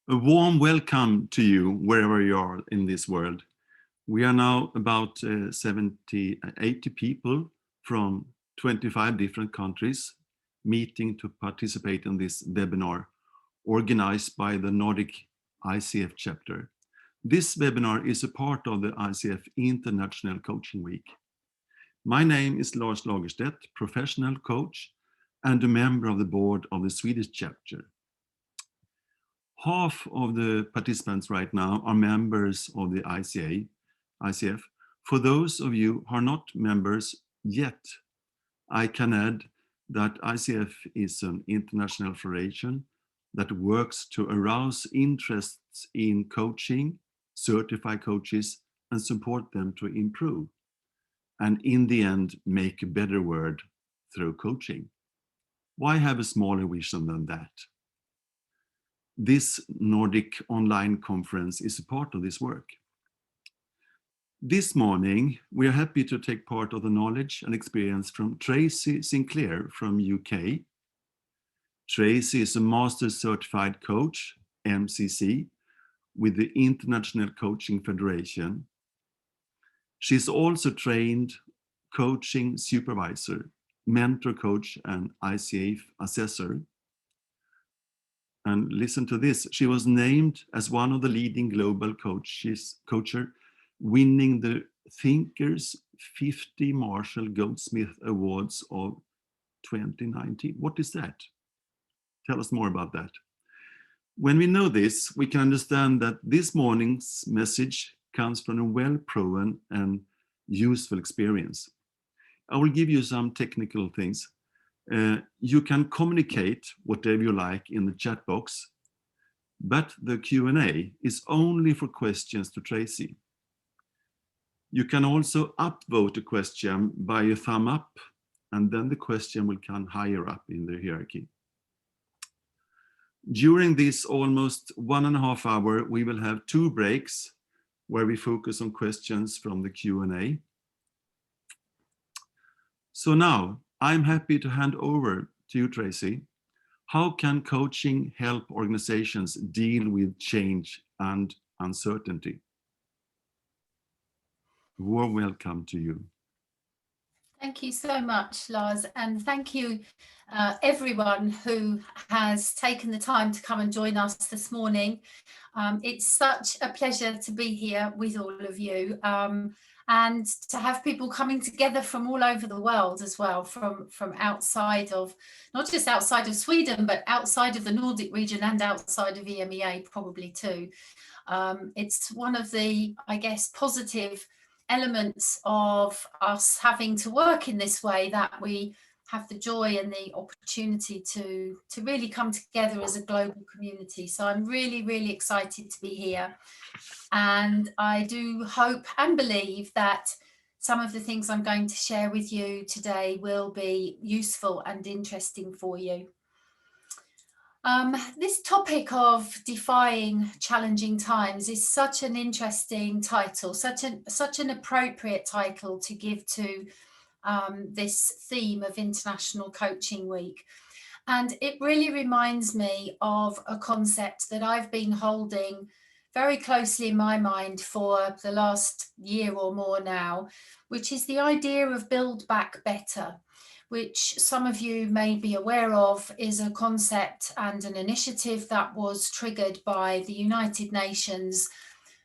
A warm welcome to you wherever you are in this world. We are now about 80 people from 25 different countries meeting to participate in this webinar organized by the Nordic ICF chapter. This webinar is a part of the ICF International Coaching Week. My name is Lars Lagerstedt, professional coach and a member of the board of the Swedish chapter. Half of the participants right now are members of the ICF. For those of you who are not members yet, I can add that ICF is an international federation that works to arouse interests in coaching, certify coaches, and support them to improve, and in the end, make a better world through coaching. Why have a smaller vision than that? This Nordic online conference is a part of this work. This morning, we are happy to take part of the knowledge and experience from Tracy Sinclair from UK. Tracy is a Master Certified Coach, MCC, with the International Coaching Federation. She's also trained coaching supervisor, mentor coach, and ICF assessor. And listen to this, she was named as one of the leading global coacher, winning the Thinkers 50 Marshall Goldsmith Awards of 2019. What is that? Tell us more about that. When we know this, we can understand that this morning's message comes from a well-proven and useful experience. I will give you some technical things. You can communicate whatever you like in the chat box, but the Q&A is only for questions to Tracy. You can also upvote a question by a thumb up, and then the question will come higher up in the hierarchy. During this almost 1.5 hours, we will have 2 breaks where we focus on questions from the Q&A. So now, I'm happy to hand over to you, Tracy. How can coaching help organizations deal with change and uncertainty? Warm welcome to you. Thank you so much, Lars, and thank you everyone who has taken the time to come and join us this morning. It's such a pleasure to be here with all of you. And to have people coming together from all over the world as well, from outside of, not just outside of Sweden, but outside of the Nordic region and outside of EMEA probably too. It's one of the, I guess, positive elements of us having to work in this way, that we have the joy and the opportunity to really come together as a global community. So I'm really, really excited to be here. And I do hope and believe that some of the things I'm going to share with you today will be useful and interesting for you. This topic of defying challenging times is such an interesting title, such an appropriate title to give to this theme of International Coaching Week. And it really reminds me of a concept that I've been holding very closely in my mind for the last year or more now, which is the idea of build back better, which some of you may be aware of is a concept and an initiative that was triggered by the United Nations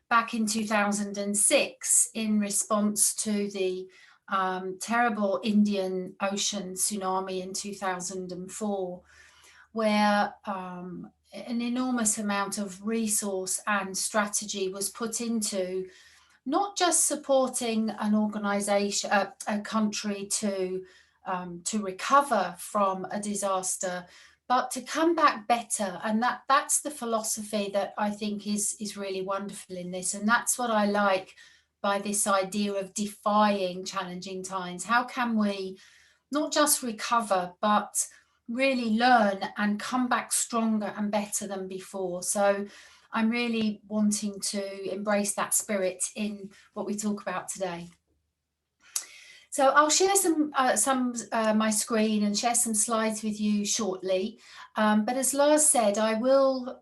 back in 2006 in response to the terrible Indian Ocean tsunami in 2004, where an enormous amount of resource and strategy was put into not just supporting an organization, a country to recover from a disaster, but to come back better. And that's the philosophy that I think is really wonderful in this. And that's what I like by this idea of defying challenging times. How can we not just recover, but really learn and come back stronger and better than before? So I'm really wanting to embrace that spirit in what we talk about today. So I'll share some my screen and share some slides with you shortly. But as Lars said, I will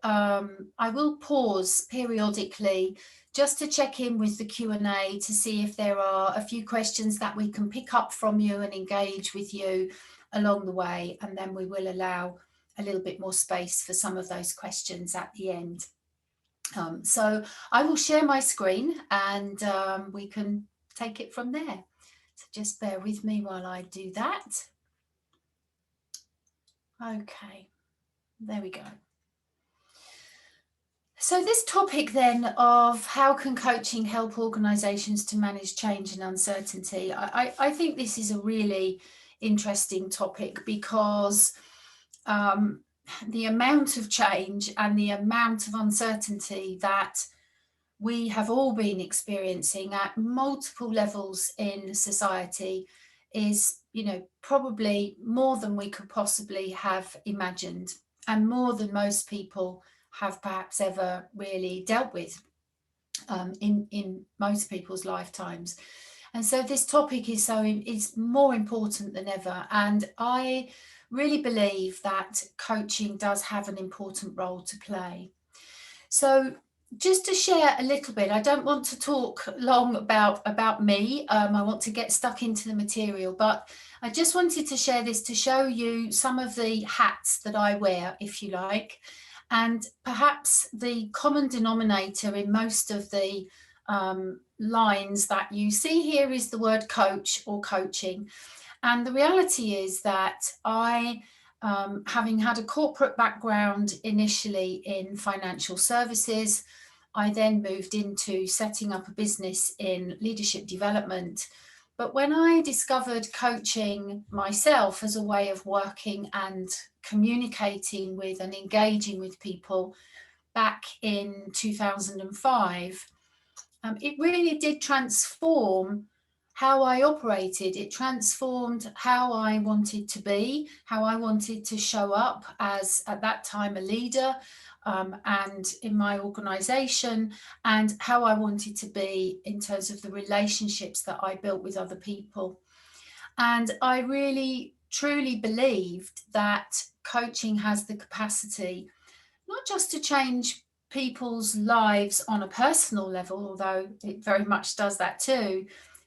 pause periodically just to check in with the Q&A to see if there are a few questions that we can pick up from you and engage with you along the way. And then we will allow a little bit more space for some of those questions at the end. So I will share my screen and we can take it from there. So just bear with me while I do that. Okay, there we go. So this topic then of how can coaching help organisations to manage change and uncertainty, I think this is a really interesting topic because the amount of change and the amount of uncertainty that we have all been experiencing at multiple levels in society is, you know, probably more than we could possibly have imagined, and more than most people have perhaps ever really dealt with in most people's lifetimes. And so this topic is more important than ever. And I really believe that coaching does have an important role to play. So just to share a little bit, I don't want to talk long about me. I want to get stuck into the material, but I just wanted to share this to show you some of the hats that I wear, if you like, and perhaps the common denominator in most of the lines that you see here is the word coach or coaching. And the reality is that I, having had a corporate background initially in financial services, I then moved into setting up a business in leadership development. But when I discovered coaching myself as a way of working and communicating with and engaging with people back in 2005, it really did transform how I operated. It transformed how I wanted to be, how I wanted to show up as, at that time, a leader and in my organization, and how I wanted to be in terms of the relationships that I built with other people. And I really, truly believed that coaching has the capacity not just to change people's lives on a personal level, although it very much does that too,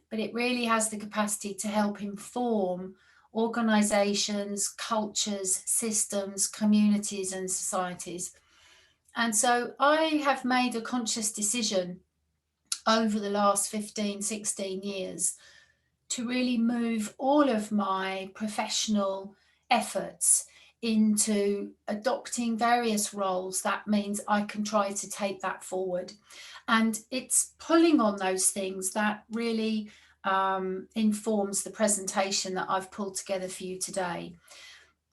but it really has the capacity to help inform organizations, cultures, systems, communities, and societies. And so I have made a conscious decision over the last 15, 16 years to really move all of my professional efforts into adopting various roles. That means I can try to take that forward. And it's pulling on those things that really informs the presentation that I've pulled together for you today.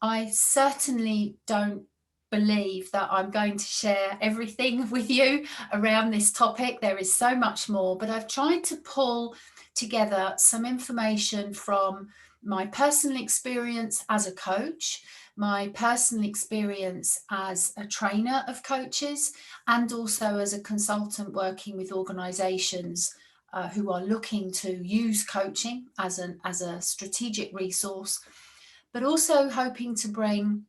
I certainly don't believe that I'm going to share everything with you around this topic. There is so much more, but I've tried to pull together some information from my personal experience as a coach, my personal experience as a trainer of coaches, and also as a consultant working with organizations who are looking to use coaching as a strategic resource, but also hoping to bring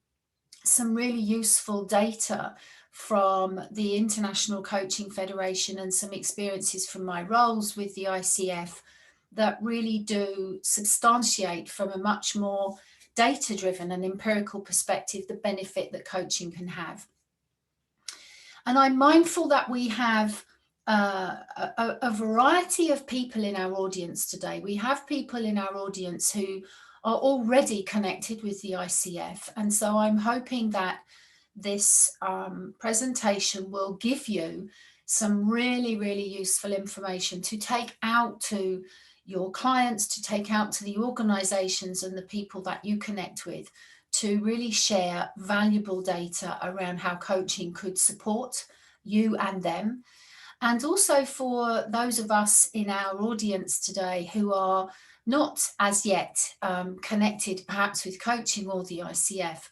some really useful data from the International Coaching Federation and some experiences from my roles with the ICF that really do substantiate from a much more data-driven and empirical perspective the benefit that coaching can have. And I'm mindful that we have a variety of people in our audience today. We have people in our audience who are already connected with the ICF. And so I'm hoping that this presentation will give you some really, really useful information to take out to your clients, to take out to the organizations and the people that you connect with, to really share valuable data around how coaching could support you and them. And also for those of us in our audience today who are not as yet connected perhaps with coaching or the ICF,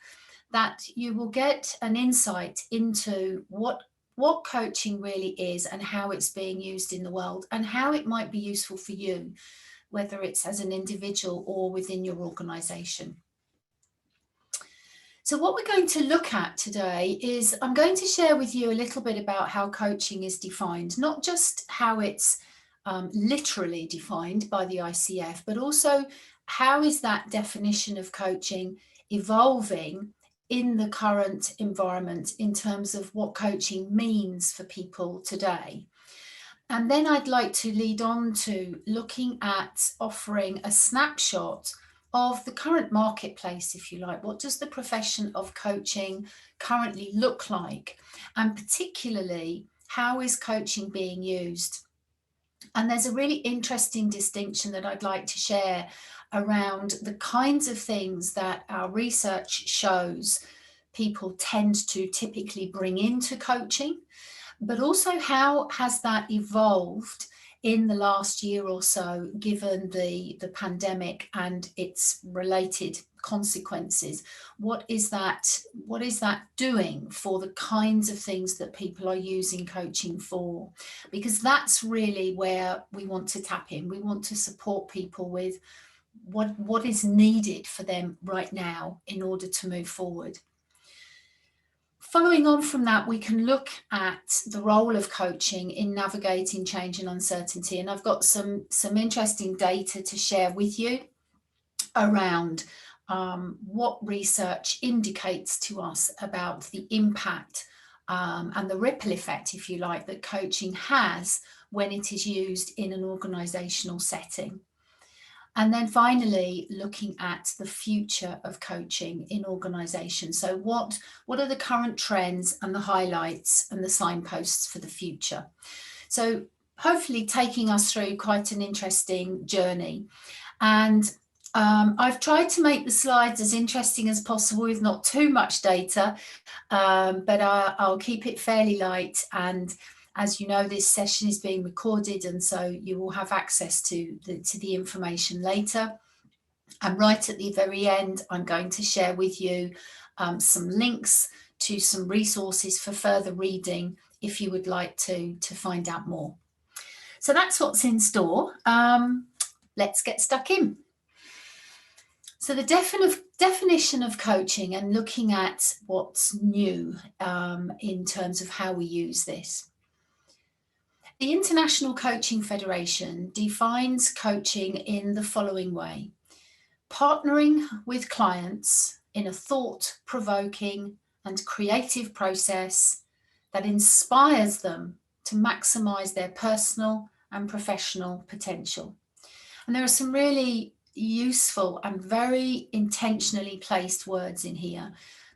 that you will get an insight into what coaching really is and how it's being used in the world and how it might be useful for you. whether it's as an individual or within your organization. So what we're going to look at today is I'm going to share with you a little bit about how coaching is defined, not just how it's literally defined by the ICF, but also how is that definition of coaching evolving in the current environment in terms of what coaching means for people today. And then I'd like to lead on to looking at offering a snapshot of the current marketplace, if you like. What does the profession of coaching currently look like? And particularly, how is coaching being used? And there's a really interesting distinction that I'd like to share around the kinds of things that our research shows people tend to typically bring into coaching, but also how has that evolved in the last year or so, given the pandemic and its related consequences. What is that doing for the kinds of things that people are using coaching for? Because that's really where we want to tap in. We want to support people with what is needed for them right now in order to move forward. Following on from that, we can look at the role of coaching in navigating change and uncertainty. And I've got some interesting data to share with you around what research indicates to us about the impact and the ripple effect, if you like, that coaching has when it is used in an organizational setting. And then finally, looking at the future of coaching in organizations. So what are the current trends and the highlights and the signposts for the future? So hopefully taking us through quite an interesting journey. And I've tried to make the slides as interesting as possible with not too much data, but I'll keep it fairly light. And as you know, this session is being recorded, and so you will have access to the information later. And right at the very end, I'm going to share with you some links to some resources for further reading if you would like to find out more. So that's what's in store. Let's get stuck in. So the definition of coaching and looking at what's new in terms of how we use this. The International Coaching Federation defines coaching in the following way: partnering with clients in a thought-provoking and creative process that inspires them to maximize their personal and professional potential. And there are some really useful and very intentionally placed words in here.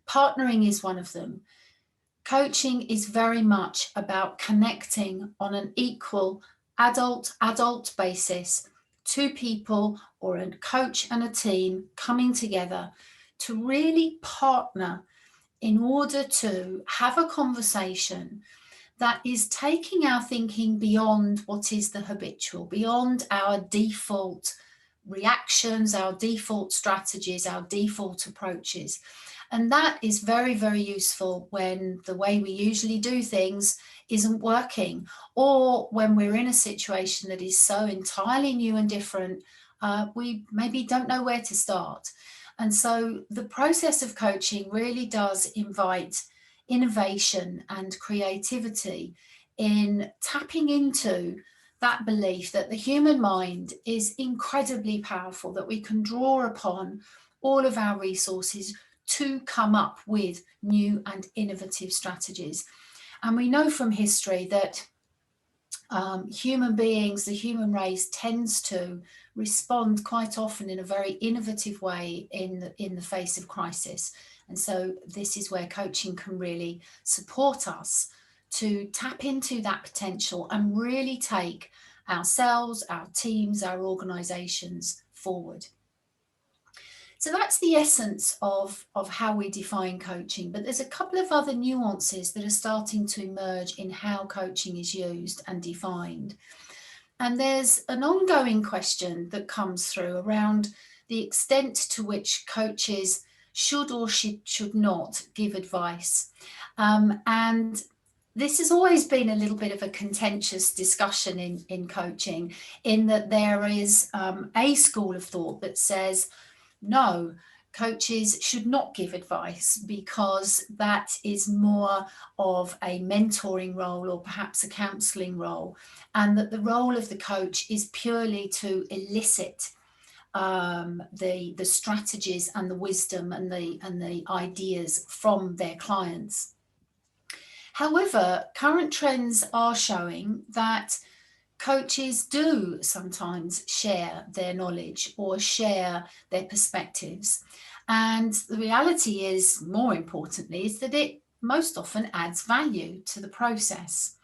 Partnering is one of them. Coaching is very much about connecting on an equal adult basis, two people or a coach and a team coming together to really partner in order to have a conversation that is taking our thinking beyond what is the habitual, beyond our default reactions, our default strategies, our default approaches. And that is very, very useful when the way we usually do things isn't working, or when we're in a situation that is so entirely new and different, we maybe don't know where to start. And so the process of coaching really does invite innovation and creativity in tapping into that belief that the human mind is incredibly powerful, that we can draw upon all of our resources to come up with new and innovative strategies. And we know from history that human beings, the human race, tends to respond quite often in a very innovative way in the face of crisis. And so this is where coaching can really support us to tap into that potential and really take ourselves, our teams, our organizations forward. So that's the essence of how we define coaching. But there's a couple of other nuances that are starting to emerge in how coaching is used and defined. And there's an ongoing question that comes through around the extent to which coaches should or should not give advice. And this has always been a little bit of a contentious discussion in coaching, in that there is a school of thought that says, no, coaches should not give advice because that is more of a mentoring role or perhaps a counselling role, and that the role of the coach is purely to elicit the strategies and the wisdom and the ideas from their clients. However, current trends are showing that coaches do sometimes share their knowledge or share their perspectives. And the reality is, more importantly, is that it most often adds value to the process.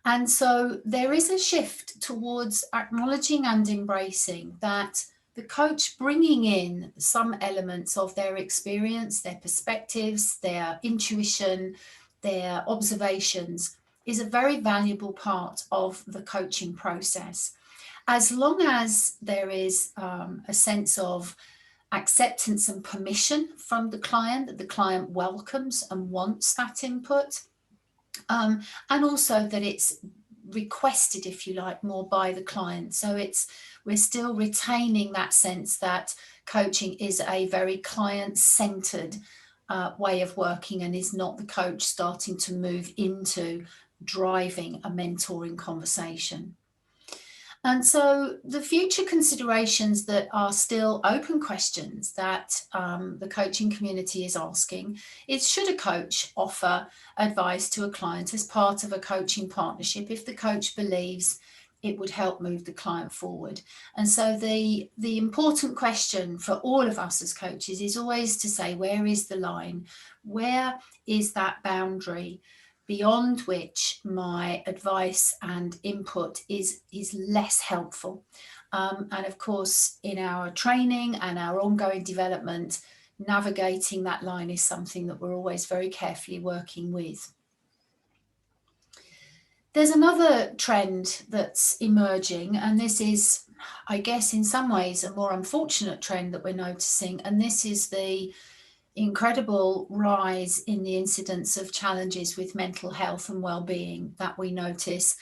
And so there is a shift towards acknowledging and embracing that the coach bringing in some elements of their experience, their perspectives, their intuition, their observations is a very valuable part of the coaching process. As long as there is a sense of acceptance and permission from the client, that the client welcomes and wants that input, and also that it's requested, if you like, more by the client. So we're still retaining that sense that coaching is a very client-centered way of working, and is not the coach starting to move into driving a mentoring conversation. And so the future considerations that are still open questions that the coaching community is asking is, should a coach offer advice to a client as part of a coaching partnership if the coach believes it would help move the client forward? And so the important question for all of us as coaches is always to say, where is the line? Where is that boundary beyond which my advice and input is less helpful? And of course, in our training and our ongoing development, navigating that line is something that we're always very carefully working with. There's another trend that's emerging, and this is, I guess, in some ways a more unfortunate trend that we're noticing, and this is the incredible rise in the incidence of challenges with mental health and well-being that we notice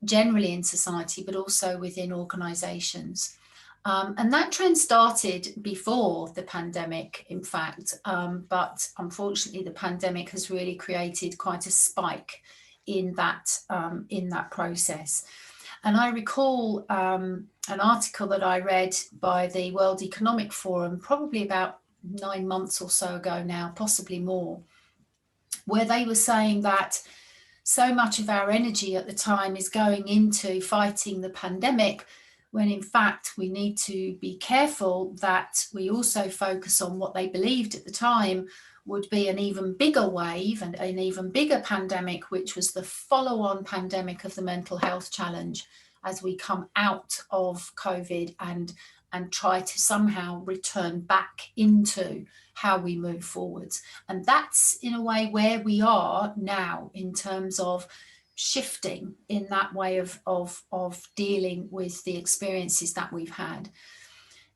generally in society, but also within organisations. And that trend started before the pandemic, in fact, but unfortunately the pandemic has really created quite a spike in that process. And I recall an article that I read by the World Economic Forum probably about 9 months or so ago now, possibly more, where they were saying that so much of our energy at the time is going into fighting the pandemic, when in fact we need to be careful that we also focus on what they believed at the time would be an even bigger wave and an even bigger pandemic, which was the follow-on pandemic of the mental health challenge as we come out of COVID and try to somehow return back into how we move forwards. And that's in a way where we are now in terms of shifting in that way of dealing with the experiences that we've had.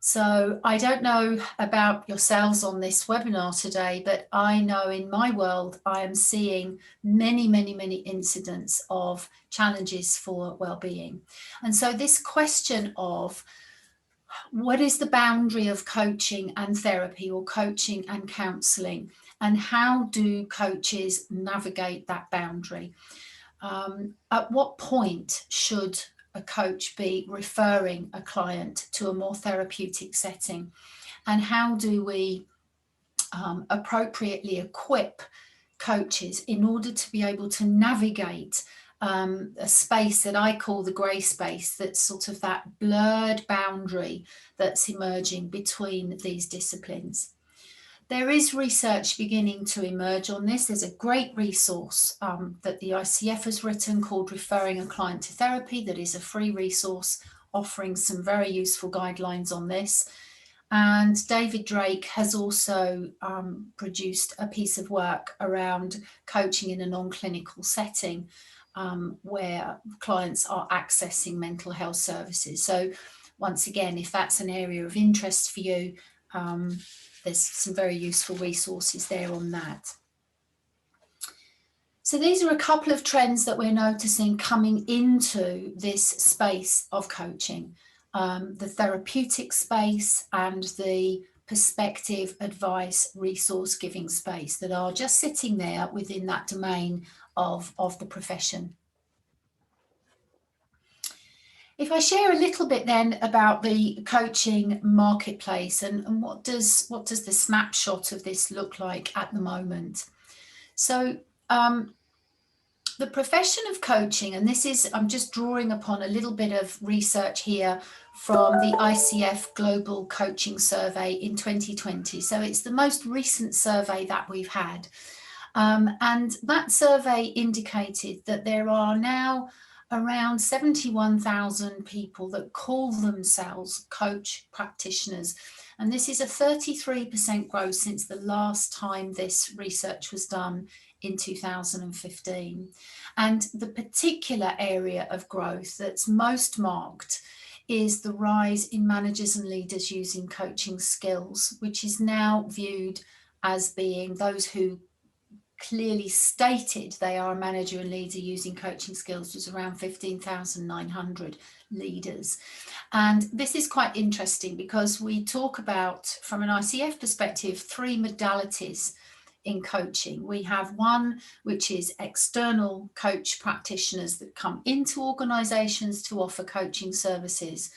So I don't know about yourselves on this webinar today, but I know in my world, I am seeing many, many, many incidents of challenges for well-being. And so this question of what is the boundary of coaching and therapy, or coaching and counselling, and how do coaches navigate that boundary? At what point should a coach be referring a client to a more therapeutic setting? And how do we appropriately equip coaches in order to be able to navigate a space that I call the grey space, that's sort of that blurred boundary that's emerging between these disciplines? There is research beginning to emerge on this. There's a great resource that the ICF has written called Referring a Client to Therapy, that is a free resource offering some very useful guidelines on this. And David Drake has also produced a piece of work around coaching in a non-clinical setting where clients are accessing mental health services. So once again, if that's an area of interest for you, there's some very useful resources there on that. So these are a couple of trends that we're noticing coming into this space of coaching, the therapeutic space and the perspective, advice, resource giving space that are just sitting there within that domain of the profession. If I share a little bit then about the coaching marketplace and what does the snapshot of this look like at the moment. So the profession of coaching, and this is, I'm just drawing upon a little bit of research here from the ICF Global Coaching Survey in 2020. So it's the most recent survey that we've had. And that survey indicated that there are now around 71,000 people that call themselves coach practitioners. And this is a 33% growth since the last time this research was done in 2015. And the particular area of growth that's most marked is the rise in managers and leaders using coaching skills, which is now viewed as being those who clearly stated they are a manager and leader using coaching skills was around 15,900 leaders. And this is quite interesting because we talk about, from an ICF perspective, 3 modalities in coaching. We have one, which is external coach practitioners that come into organizations to offer coaching services.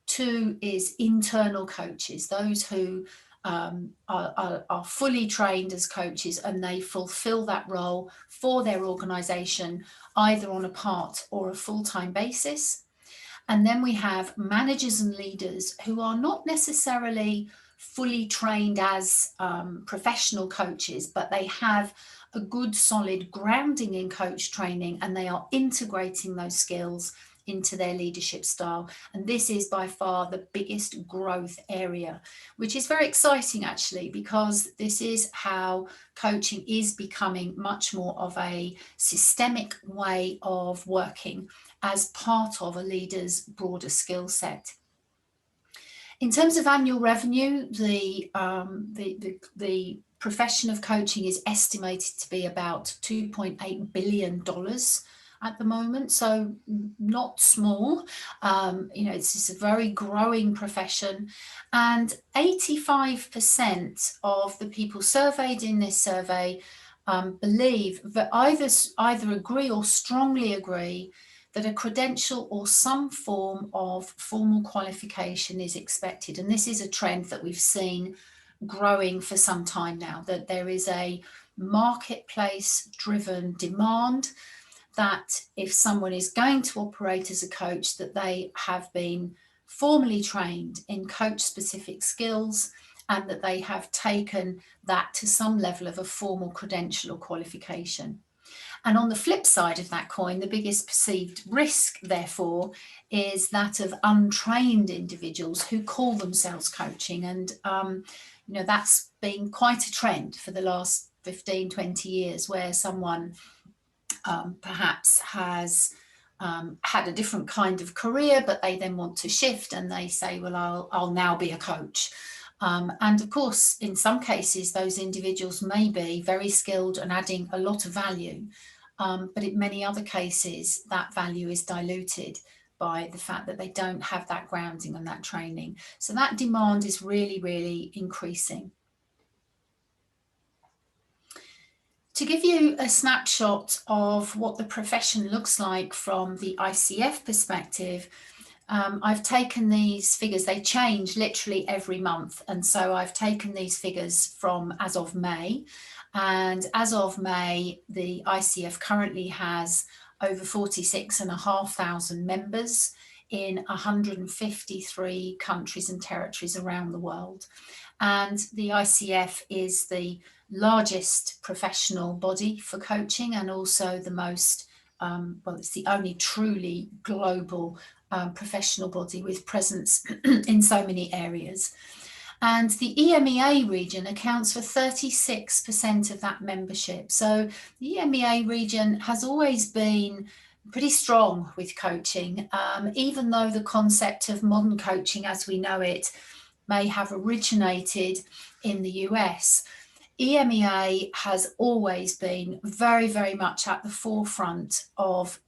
2 is internal coaches, those who are fully trained as coaches and they fulfill that role for their organization, either on a part or a full-time basis. And then we have managers and leaders who are not necessarily fully trained as professional coaches, but they have a good solid grounding in coach training and they are integrating those skills into their leadership style. And this is by far the biggest growth area, which is very exciting actually, because this is how coaching is becoming much more of a systemic way of working as part of a leader's broader skill set. In terms of annual revenue, the profession of coaching is estimated to be about $2.8 billion at the moment, so not small. It's a very growing profession, and 85% of the people surveyed in this survey believe that either agree or strongly agree that a credential or some form of formal qualification is expected. And this is a trend that we've seen growing for some time now, that there is a marketplace-driven demand that if someone is going to operate as a coach, that they have been formally trained in coach-specific skills and that they have taken that to some level of a formal credential or qualification. And on the flip side of that coin, the biggest perceived risk, therefore, is that of untrained individuals who call themselves coaching. And, that's been quite a trend for the last 15, 20 years, where someone perhaps has had a different kind of career, but they then want to shift and they say, well, I'll now be a coach. And of course, in some cases, those individuals may be very skilled and adding a lot of value. But in many other cases, that value is diluted by the fact that they don't have that grounding and that training. So that demand is really, really increasing. To give you a snapshot of what the profession looks like from the ICF perspective, I've taken these figures, they change literally every month. And so I've taken these figures from as of May. And as of May, the ICF currently has over 46,500 members in 153 countries and territories around the world. And the ICF is the largest professional body for coaching and also the most, it's the only truly global professional body with presence in so many areas. And the EMEA region accounts for 36% of that membership. So the EMEA region has always been pretty strong with coaching, even though the concept of modern coaching as we know it may have originated in the US. EMEA has always been very, very much at the forefront of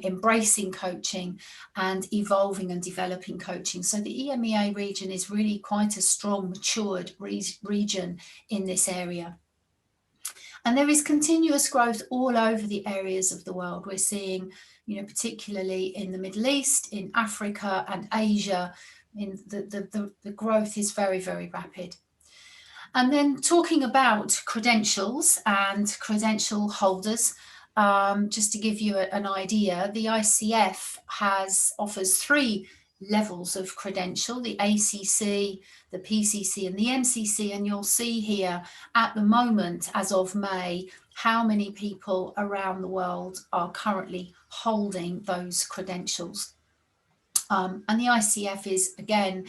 embracing coaching and evolving and developing coaching. So the EMEA region is really quite a strong, matured region in this area. And there is continuous growth all over the areas of the world. We're seeing, particularly in the Middle East, in Africa and Asia, the growth is very, very rapid. And then talking about credentials and credential holders, just to give you an idea, the ICF offers 3 levels of credential: the ACC, the PCC and the MCC. And you'll see here at the moment, as of May, how many people around the world are currently holding those credentials. And the ICF is, again,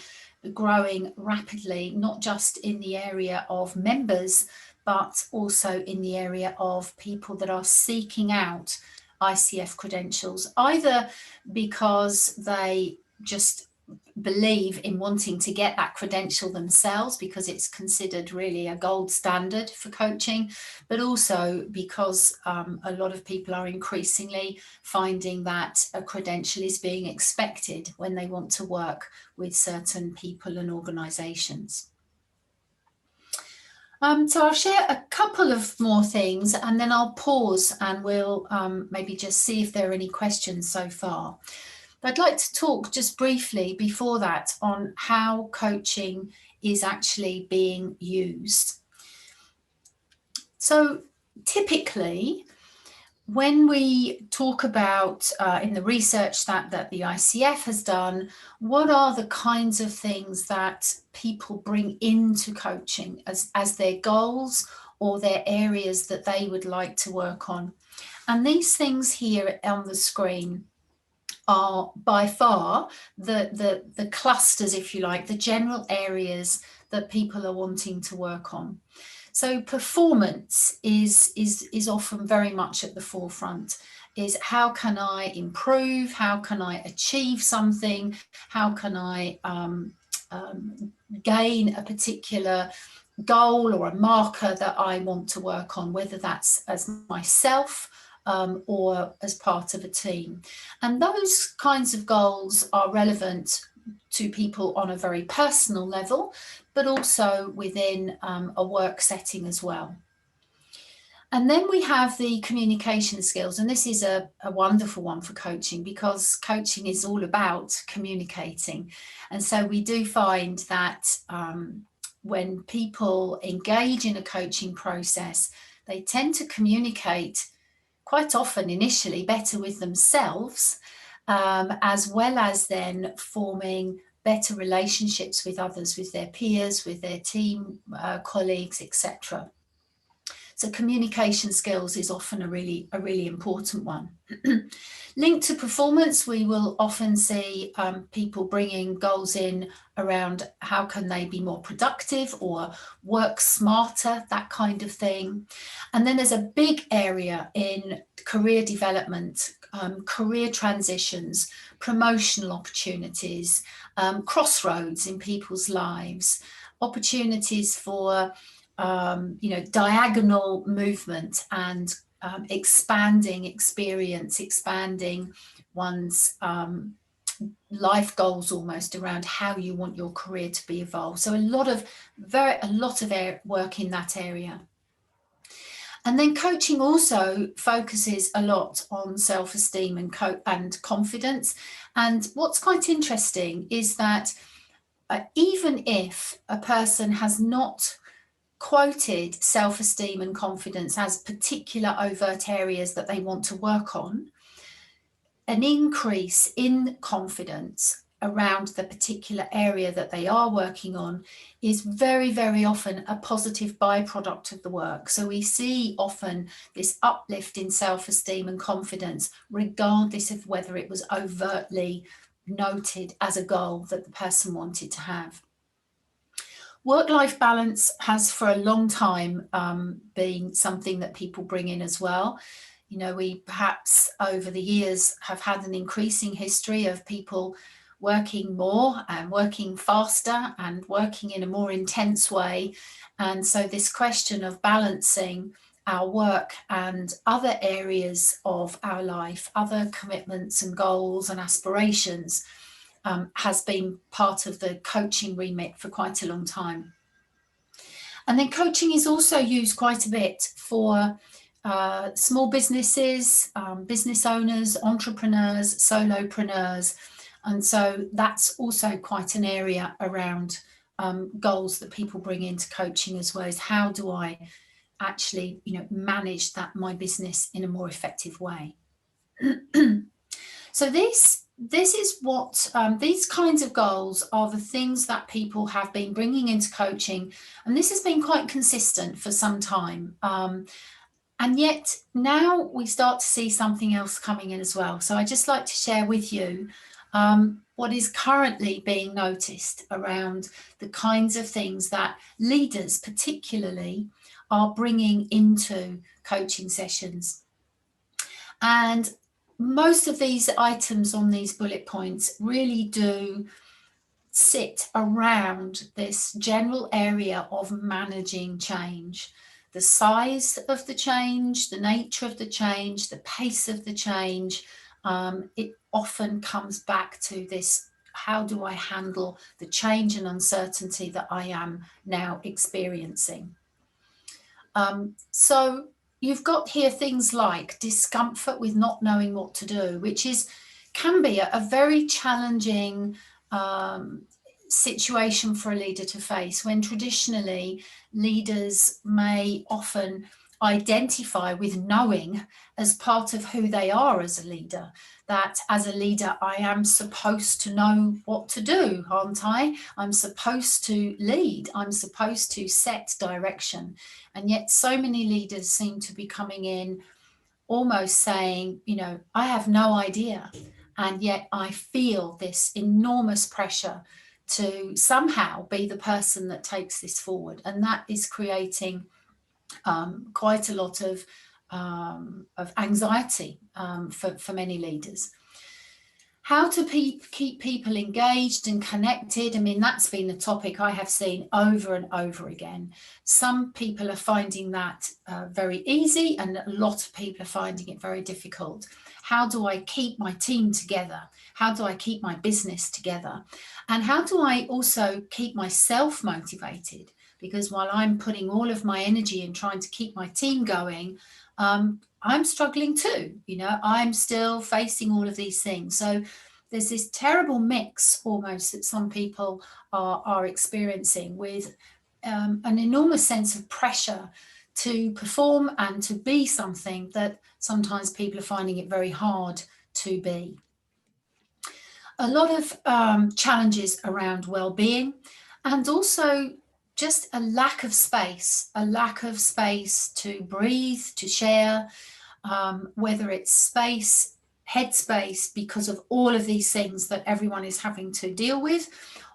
growing rapidly, not just in the area of members, but also in the area of people that are seeking out ICF credentials, either because they just believe in wanting to get that credential themselves because it's considered really a gold standard for coaching, but also because a lot of people are increasingly finding that a credential is being expected when they want to work with certain people and organizations. So I'll share a couple of more things and then I'll pause and we'll maybe just see if there are any questions so far. But I'd like to talk just briefly before that on how coaching is actually being used. So typically, when we talk about in the research that the ICF has done, what are the kinds of things that people bring into coaching as their goals or their areas that they would like to work on? And these things here on the screen are by far the clusters, if you like, the general areas that people are wanting to work on. So performance is often very much at the forefront. Is how can I improve? How can I achieve something? How can I gain a particular goal or a marker that I want to work on, whether that's as myself or as part of a team. And those kinds of goals are relevant to people on a very personal level, but also within a work setting as well. And then we have the communication skills, and this is a wonderful one for coaching because coaching is all about communicating. And so we do find that when people engage in a coaching process, they tend to communicate quite often initially better with themselves, as well as then forming better relationships with others, with their peers, with their team colleagues, etc. So communication skills is often a really important one. Linked to performance, we will often see people bringing goals in around how can they be more productive or work smarter, that kind of thing. And then there's a big area in career development, career transitions, promotional opportunities, crossroads in people's lives, opportunities for diagonal movement and expanding experience, expanding one's life goals almost around how you want your career to be evolved. So a lot of work in that area. And then coaching also focuses a lot on self-esteem and confidence. And what's quite interesting is that even if a person has not quoted self-esteem and confidence as particular overt areas that they want to work on, an increase in confidence around the particular area that they are working on is very, very often a positive byproduct of the work. So we see often this uplift in self-esteem and confidence, regardless of whether it was overtly noted as a goal that the person wanted to have. Work-life balance has for a long time been something that people bring in as well. We perhaps over the years have had an increasing history of people working more and working faster and working in a more intense way. And so this question of balancing our work and other areas of our life, other commitments and goals and aspirations, has been part of the coaching remit for quite a long time. And then coaching is also used quite a bit for small businesses, business owners, entrepreneurs, solopreneurs. And so that's also quite an area around goals that people bring into coaching as well, as how do I actually, manage my business in a more effective way. So this is what these kinds of goals are, the things that people have been bringing into coaching, and this has been quite consistent for some time. And yet now we start to see something else coming in as well. So I'd just like to share with you what is currently being noticed around the kinds of things that leaders particularly are bringing into coaching sessions. And most of these items on these bullet points really do sit around this general area of managing change. The size of the change, the nature of the change, the pace of the change, it often comes back to this: how do I handle the change and uncertainty that I am now experiencing? So you've got here things like discomfort with not knowing what to do, which can be a very challenging situation for a leader to face, when traditionally leaders may often identify with knowing as part of who they are as a leader. That as a leader, I am supposed to know what to do, aren't I? I'm supposed to lead. I'm supposed to set direction. And yet so many leaders seem to be coming in almost saying, I have no idea. And yet I feel this enormous pressure to somehow be the person that takes this forward. And that is creating quite a lot of anxiety for many leaders. How to keep people engaged and connected. I mean, that's been a topic I have seen over and over again. Some people are finding that very easy, and a lot of people are finding it very difficult. How do I keep my team together? How do I keep my business together? And how do I also keep myself motivated? Because while I'm putting all of my energy in trying to keep my team going, I'm struggling too. I'm still facing all of these things. So there's this terrible mix almost that some people are experiencing, with an enormous sense of pressure to perform and to be something that sometimes people are finding it very hard to be. A lot of challenges around well-being, and also just a lack of space to breathe, to share, whether it's space, headspace, because of all of these things that everyone is having to deal with,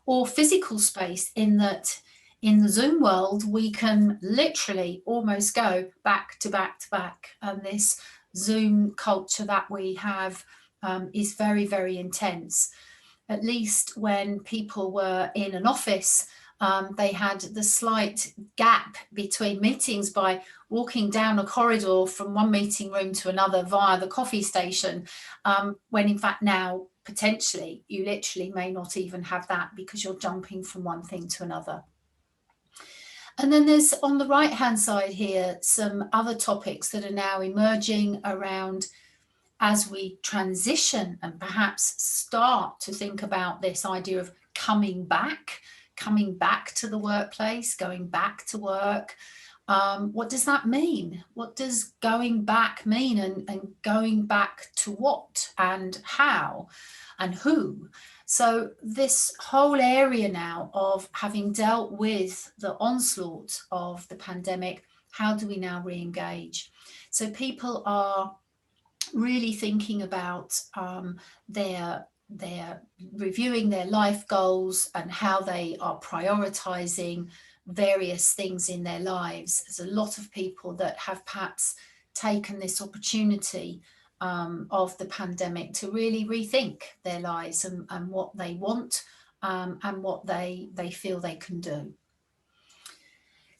or physical space, in that in the Zoom world, we can literally almost go back to back to back. And this Zoom culture that we have is very, very intense. At least when people were in an office, they had the slight gap between meetings by walking down a corridor from one meeting room to another via the coffee station, when in fact now potentially you literally may not even have that, because you're jumping from one thing to another. And then there's, on the right hand side here, some other topics that are now emerging around, as we transition and perhaps start to think about this idea of coming back to the workplace, going back to work. What does that mean? What does going back mean, and going back to what and how and who? So this whole area now of having dealt with the onslaught of the pandemic, how do we now re-engage? So people are really thinking about their reviewing their life goals and how they are prioritizing various things in their lives. There's a lot of people that have perhaps taken this opportunity of the pandemic to really rethink their lives and what they want and what they feel they can do.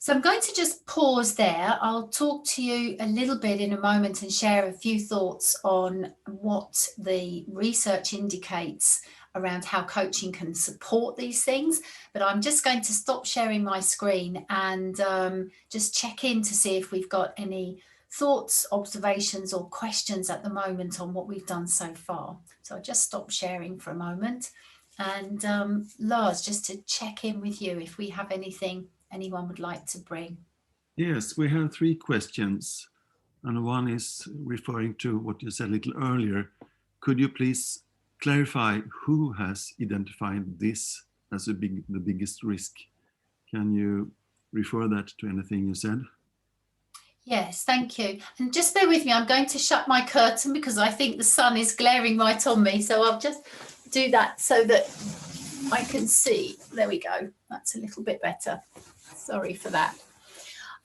So I'm going to just pause there. I'll talk to you a little bit in a moment and share a few thoughts on what the research indicates around how coaching can support these things. But I'm just going to stop sharing my screen and just check in to see if we've got any thoughts, observations, or questions at the moment on what we've done so far. So I'll just stop sharing for a moment. And Lars, just to check in with you if we have anything anyone would like to bring. Yes, we have 3 questions. And one is referring to what you said a little earlier. Could you please clarify who has identified this as the biggest risk? Can you refer that to anything you said? Yes, thank you. And just bear with me, I'm going to shut my curtain because I think the sun is glaring right on me. So I'll just do that so that I can see. There we go. That's a little bit better. Sorry for that.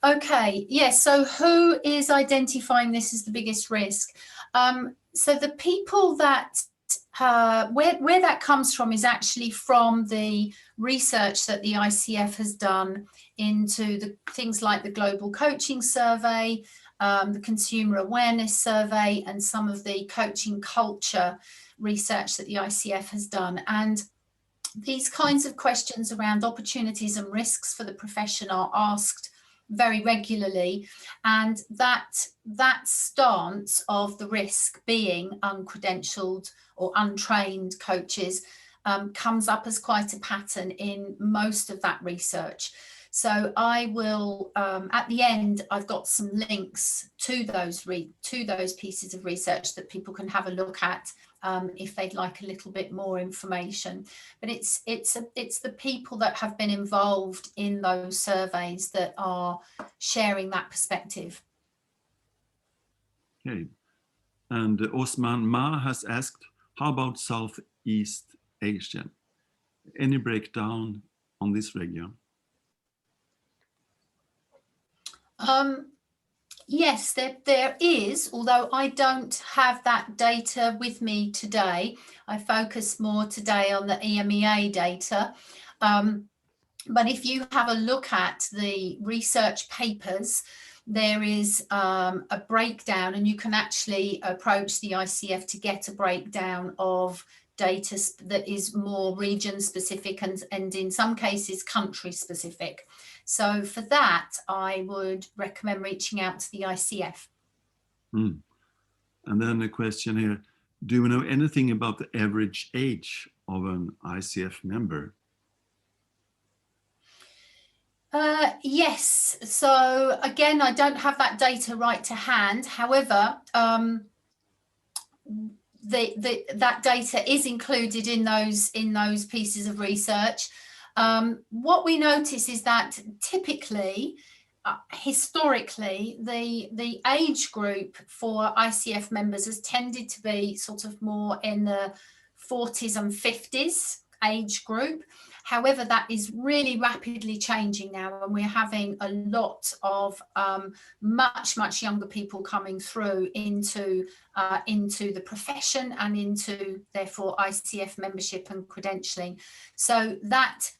Okay, yes, so who is identifying this as the biggest risk? So the people that, where that comes from is actually from the research that the ICF has done into the things like the Global Coaching Survey, the Consumer Awareness Survey, and some of the coaching culture research that the ICF has done. And these kinds of questions around opportunities and risks for the profession are asked very regularly, and that stance of the risk being uncredentialed or untrained coaches comes up as quite a pattern in most of that research. So I will, at the end, I've got some links to those pieces of research that people can have a look at if they'd like a little bit more information. But it's the people that have been involved in those surveys that are sharing that perspective. Okay. And Osman Ma has asked, how about Southeast Asia? Any breakdown on this region? Yes, there is, although I don't have that data with me today. I focus more today on the EMEA data. But if you have a look at the research papers, there is a breakdown, and you can actually approach the ICF to get a breakdown of data that is more region specific and in some cases country specific. So for that, I would recommend reaching out to the ICF. And then a question here, do we know anything about the average age of an ICF member? Yes, so again, I don't have that data right to hand. However, that data is included in those pieces of research. What we notice is that typically, historically, the age group for ICF members has tended to be sort of more in the 40s and 50s age group. However, that is really rapidly changing now, and we're having a lot of much younger people coming through into the profession and into, therefore, ICF membership and credentialing. So that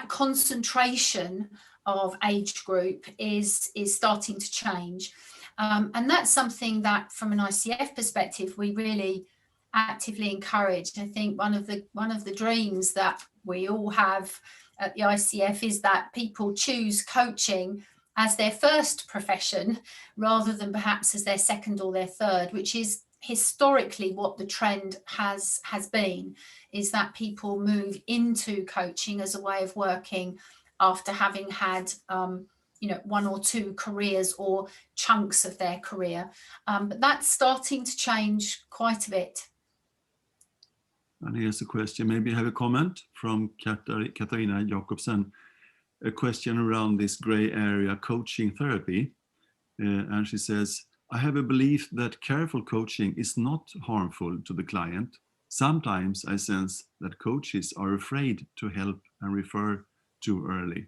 concentration of age group is starting to change, and that's something that, from an ICF perspective, we really actively encourage. I think one of the dreams that we all have at the ICF is that people choose coaching as their first profession rather than perhaps as their second or their third, which is historically what the trend has been, is that people move into coaching as a way of working after having had one or two careers or chunks of their career. But that's starting to change quite a bit. And here's a question, maybe have a comment from Katarina Jakobsen, a question around this gray area coaching therapy. And she says, I have a belief that careful coaching is not harmful to the client. Sometimes I sense that coaches are afraid to help and refer too early.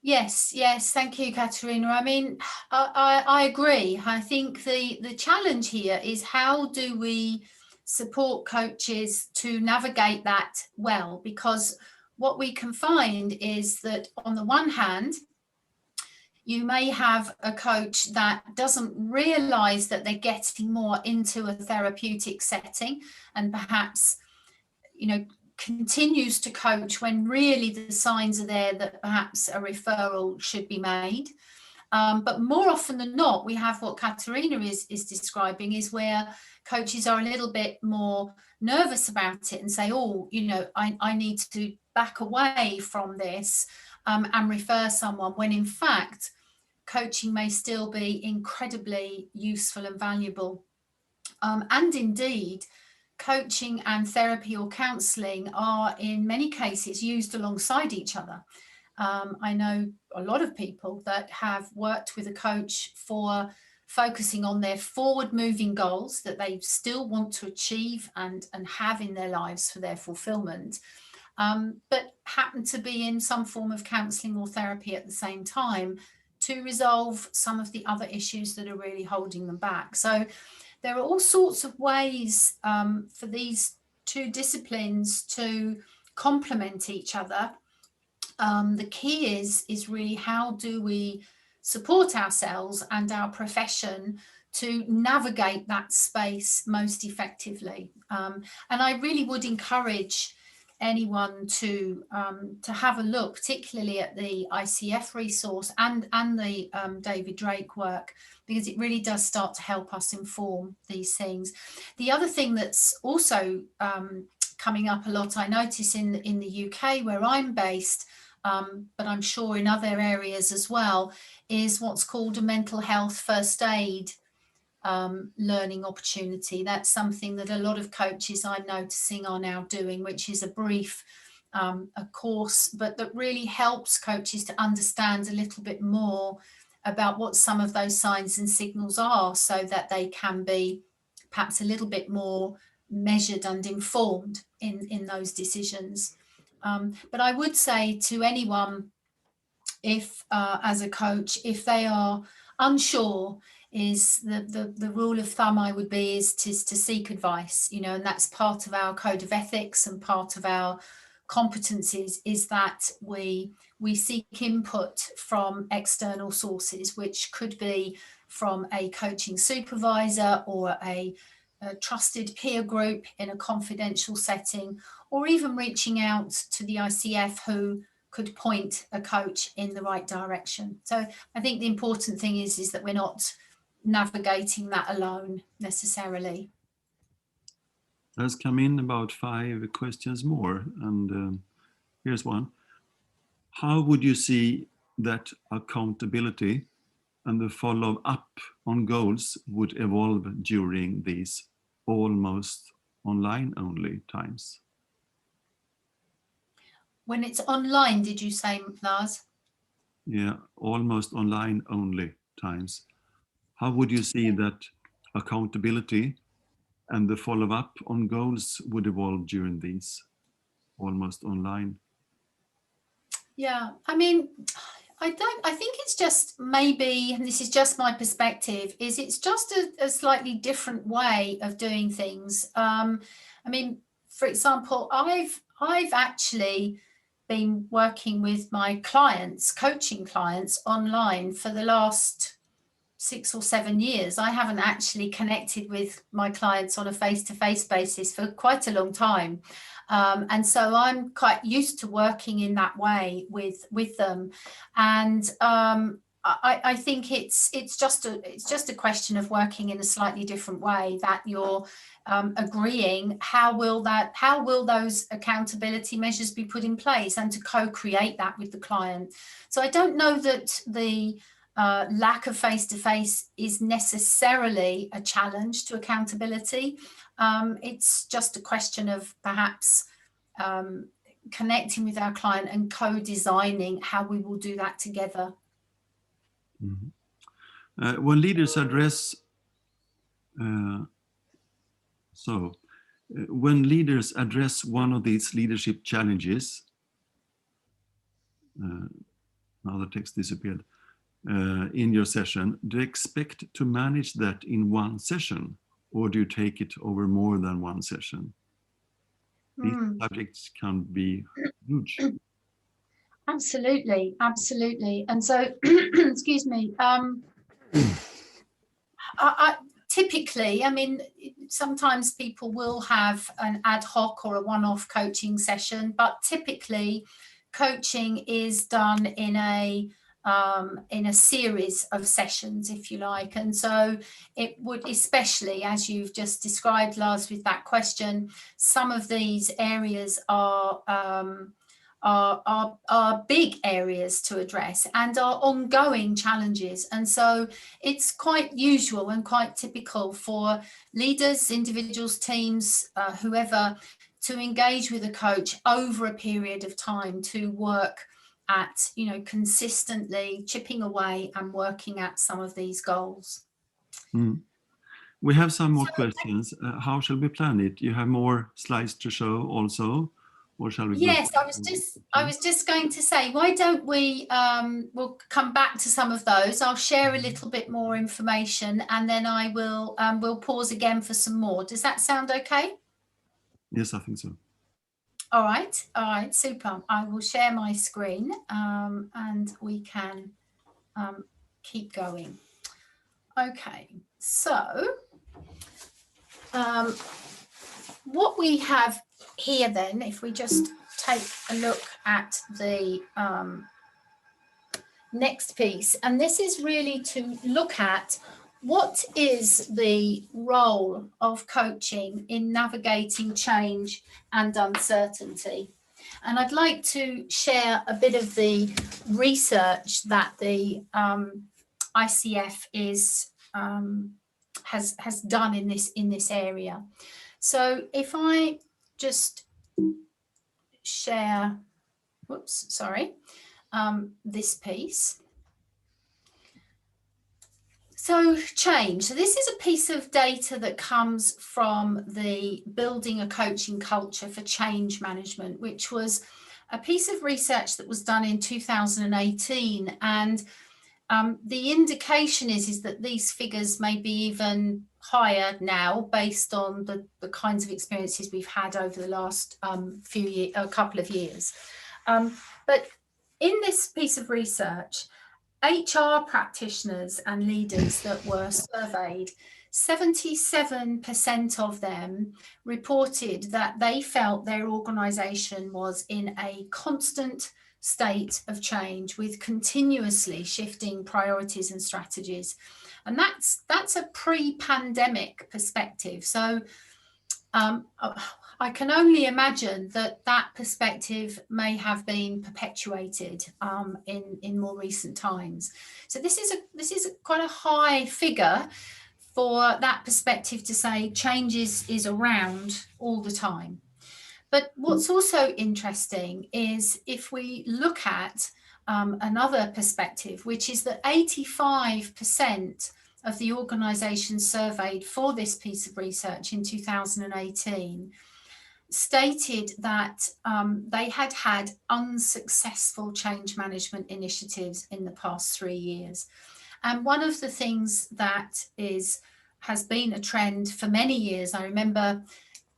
Yes, yes, thank you, Katerina. I mean, I agree. I think the challenge here is how do we support coaches to navigate that well? Because what we can find is that on the one hand, you may have a coach that doesn't realize that they're getting more into a therapeutic setting and perhaps, continues to coach when really the signs are there that perhaps a referral should be made. But more often than not, we have what Katerina is describing, is where coaches are a little bit more nervous about it and say, oh, I need to back away from this and refer someone, when in fact, coaching may still be incredibly useful and valuable. And indeed, coaching and therapy or counselling are in many cases used alongside each other. I know a lot of people that have worked with a coach for focusing on their forward moving goals that they still want to achieve and have in their lives for their fulfillment, but happen to be in some form of counselling or therapy at the same time to resolve some of the other issues that are really holding them back. So there are all sorts of ways for these two disciplines to complement each other. The key is really how do we support ourselves and our profession to navigate that space most effectively. And I really would encourage anyone to have a look, particularly at the ICF resource and the David Drake work, because it really does start to help us inform these things. The other thing that's also coming up a lot, I notice in the UK where I'm based, but I'm sure in other areas as well, is what's called a mental health first aid learning opportunity. That's something that a lot of coaches I'm noticing are now doing, which is a brief a course, but that really helps coaches to understand a little bit more about what some of those signs and signals are, so that they can be perhaps a little bit more measured and informed in those decisions. But I would say to anyone, if as a coach, if they are unsure, is the rule of thumb I would be is to seek advice, and that's part of our code of ethics and part of our competencies, is that we seek input from external sources, which could be from a coaching supervisor or a trusted peer group in a confidential setting, or even reaching out to the ICF, who could point a coach in the right direction. So I think the important thing is that we're not navigating that alone necessarily. There's come in about 5 questions more, and here's one. How would you see that accountability and the follow-up on goals would evolve during these almost online only times? When it's online, did you say, Lars? Yeah, almost online only times. How would you see that accountability and the follow-up on goals would evolve during these almost online? Yeah, I mean, I think it's just, maybe, and this is just my perspective, is it's just a slightly different way of doing things. I mean, for example, I've actually been working with my clients, coaching clients online for the last 6 or 7 years. I haven't actually connected with my clients on a face-to-face basis for quite a long time. And so I'm quite used to working in that way with them. And I think it's just a question of working in a slightly different way, that you're agreeing how will those accountability measures be put in place, and to co-create that with the client. So I don't know that the lack of face-to-face is necessarily a challenge to accountability. It's just a question of perhaps connecting with our client and co-designing how we will do that together. Mm-hmm. When leaders address when leaders address one of these leadership challenges, now the text disappeared, in your session, do you expect to manage that in one session, or do you take it over more than one session? These subjects can be huge. Absolutely, absolutely. And so, excuse me, typically, I mean, sometimes people will have an ad hoc or a one-off coaching session, but typically coaching is done in a series of sessions, if you like. And so it would, especially as you've just described, Lars, with that question, some of these areas are big areas to address and are ongoing challenges. And so it's quite usual and quite typical for leaders, individuals, teams, whoever, to engage with a coach over a period of time to work at, you know, consistently chipping away and working at some of these goals. We have some more questions. How shall we plan it? You have more slides to show also, or shall we? Yes, I was just going to say, why don't we? We'll come back to some of those. I'll share a little bit more information, and then I will. We'll pause again for some more. Does that sound okay? Yes, I think so. All right, super. I will share my screen, and we can keep going. Okay, so what we have here then, if we just take a look at the next piece, and this is really to look at what is the role of coaching in navigating change and uncertainty. And I'd like to share a bit of the research that the ICF has done in this area. So if I just share, this piece. So change. So this is a piece of data that comes from the Building a Coaching Culture for Change Management, which was a piece of research that was done in 2018. And the indication is that these figures may be even higher now based on the kinds of experiences we've had over the last couple of years. But in this piece of research, HR practitioners and leaders that were surveyed, 77% of them reported that they felt their organisation was in a constant state of change with continuously shifting priorities and strategies. And that's a pre-pandemic perspective. So I can only imagine that perspective may have been perpetuated in more recent times. So this is quite a high figure for that perspective to say change is around all the time. But what's also interesting is if we look at another perspective, which is that 85% of the organisations surveyed for this piece of research in 2018 stated that they had unsuccessful change management initiatives in the past 3 years. And one of the things that has been a trend for many years, I remember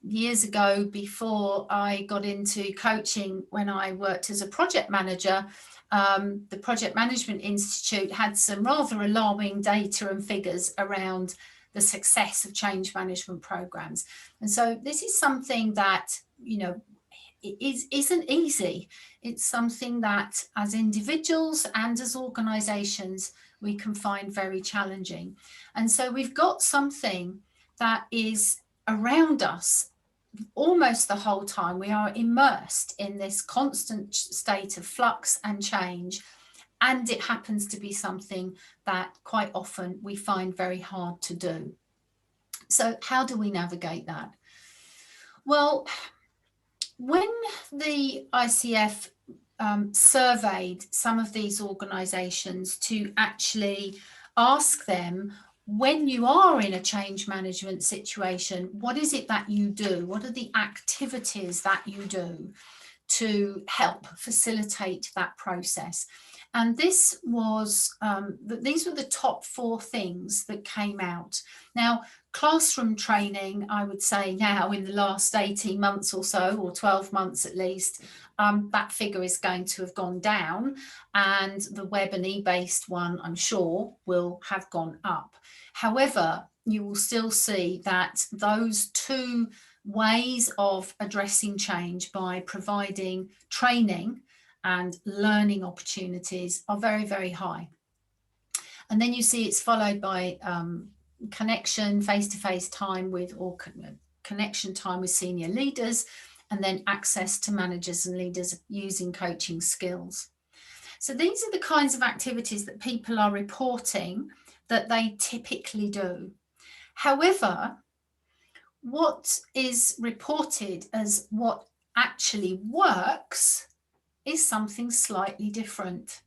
years ago before I got into coaching, when I worked as a project manager, the Project Management Institute had some rather alarming data and figures around the success of change management programs. And so this is something that, you know, isn't easy. It's something that as individuals and as organizations, we can find very challenging. And so we've got something that is around us almost the whole time. We are immersed in this constant state of flux and change. And it happens to be something that quite often we find very hard to do. So how do we navigate that? Well, when the ICF surveyed some of these organisations to actually ask them, when you are in a change management situation, what is it that you do? What are the activities that you do? to help facilitate that process. And this was, these were the top 4 things that came out. Now, classroom training, I would say now in the last 18 months or so, or 12 months at least, that figure is going to have gone down, and the web and e-based one, I'm sure, will have gone up. However, you will still see that those 2 ways of addressing change by providing training and learning opportunities are very, very high. And then you see it's followed by connection, face-to-face time with, or connection time with senior leaders, and then access to managers and leaders using coaching skills. So these are the kinds of activities that people are reporting that they typically do. However, what is reported as what actually works is something slightly different.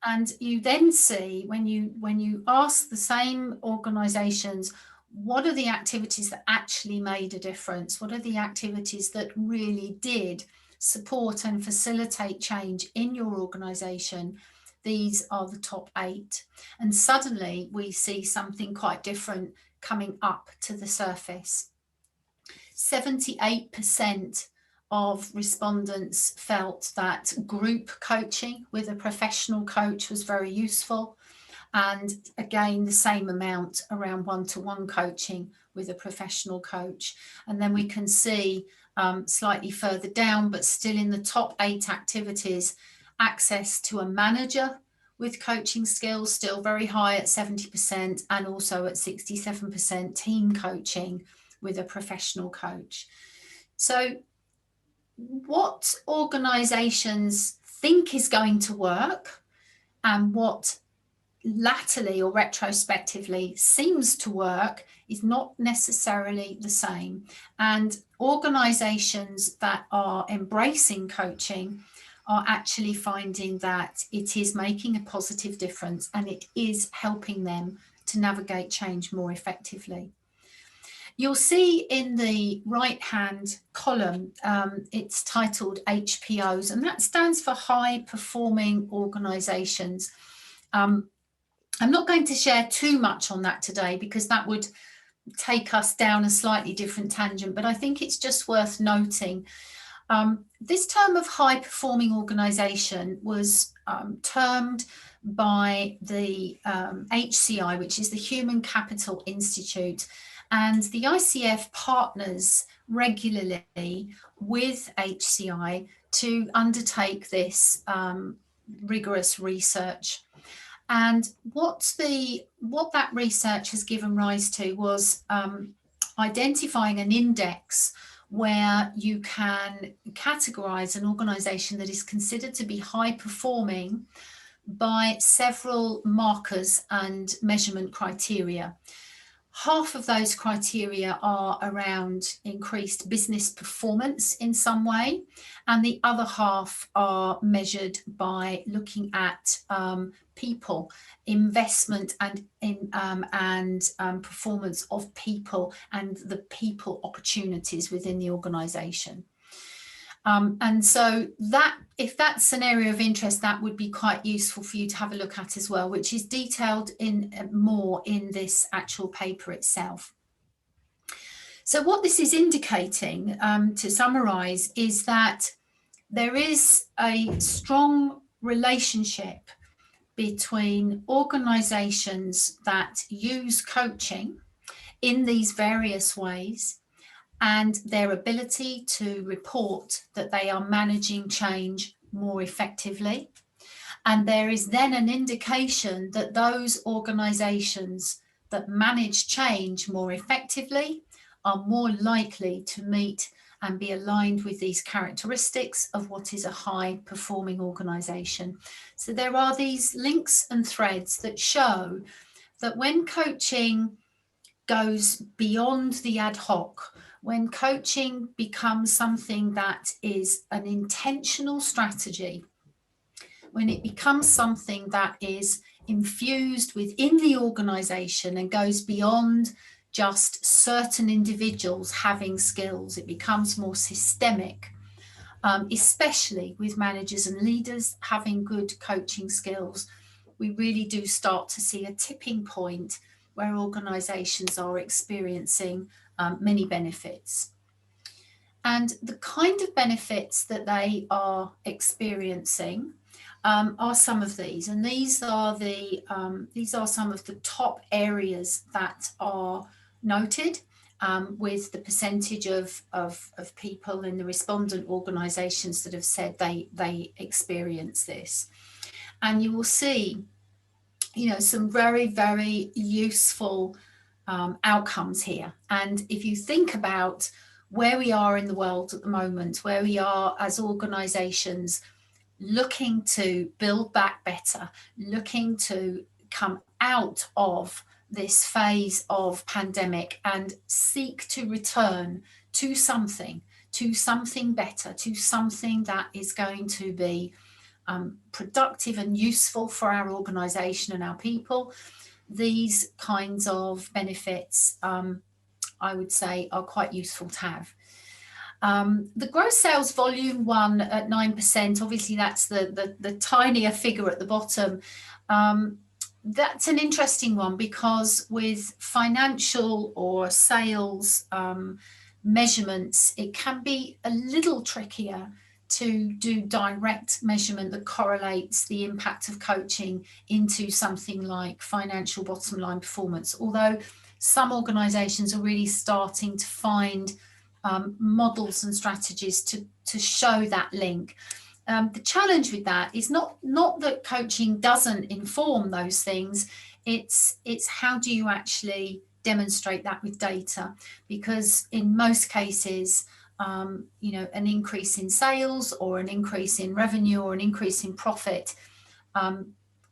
And you then see, when you ask the same organizations, what are the activities that actually made a difference? What are the activities that really did support and facilitate change in your organization? These are the top 8. And suddenly we see something quite different coming up to the surface. 78% of respondents felt that group coaching with a professional coach was very useful. And again, the same amount around one-to-one coaching with a professional coach. And then we can see slightly further down, but still in the top 8 activities, access to a manager with coaching skills, still very high at 70%, and also at 67% team coaching with a professional coach. So what organizations think is going to work and what latterly or retrospectively seems to work is not necessarily the same. And organizations that are embracing coaching are actually finding that it is making a positive difference and it is helping them to navigate change more effectively. You'll see in the right-hand column, it's titled HPOs, and that stands for High Performing Organizations. I'm not going to share too much on that today because that would take us down a slightly different tangent, but I think it's just worth noting. This term of high performing organization was termed by the HCI, which is the Human Capital Institute, and the ICF partners regularly with HCI to undertake this rigorous research. And what that research has given rise to was identifying an index where you can categorize an organization that is considered to be high performing by several markers and measurement criteria. Half of those criteria are around increased business performance in some way, and the other half are measured by looking at people, investment and performance of people and the people opportunities within the organization. And so that, if that's an area of interest, that would be quite useful for you to have a look at as well, which is detailed in more in this actual paper itself. So what this is indicating, to summarize, is that there is a strong relationship between organizations that use coaching in these various ways and their ability to report that they are managing change more effectively. And there is then an indication that those organizations that manage change more effectively are more likely to meet and be aligned with these characteristics of what is a high performing organization. So there are these links and threads that show that when coaching goes beyond the ad hoc, when coaching becomes something that is an intentional strategy, when it becomes something that is infused within the organization and goes beyond just certain individuals having skills, it becomes more systemic. especially with managers and leaders having good coaching skills, we really do start to see a tipping point where organisations are experiencing many benefits. And the kind of benefits that they are experiencing are some of these, and these are some of the top areas that are noted with the percentage of people in the respondent organisations that have said they experience this. And you will see, some very, very useful outcomes here. And if you think about where we are in the world at the moment, where we are as organisations looking to build back better, looking to come out of this phase of pandemic and seek to return to something better, to something that is going to be productive and useful for our organisation and our people, these kinds of benefits, I would say, are quite useful to have. The gross sales volume one at 9%, obviously that's the tinier figure at the bottom. That's an interesting one, because with financial or sales measurements, it can be a little trickier to do direct measurement that correlates the impact of coaching into something like financial bottom line performance, although some organisations are really starting to find models and strategies to show that link. The challenge with that is not that coaching doesn't inform those things, it's how do you actually demonstrate that with data, because in most cases an increase in sales or an increase in revenue or an increase in profit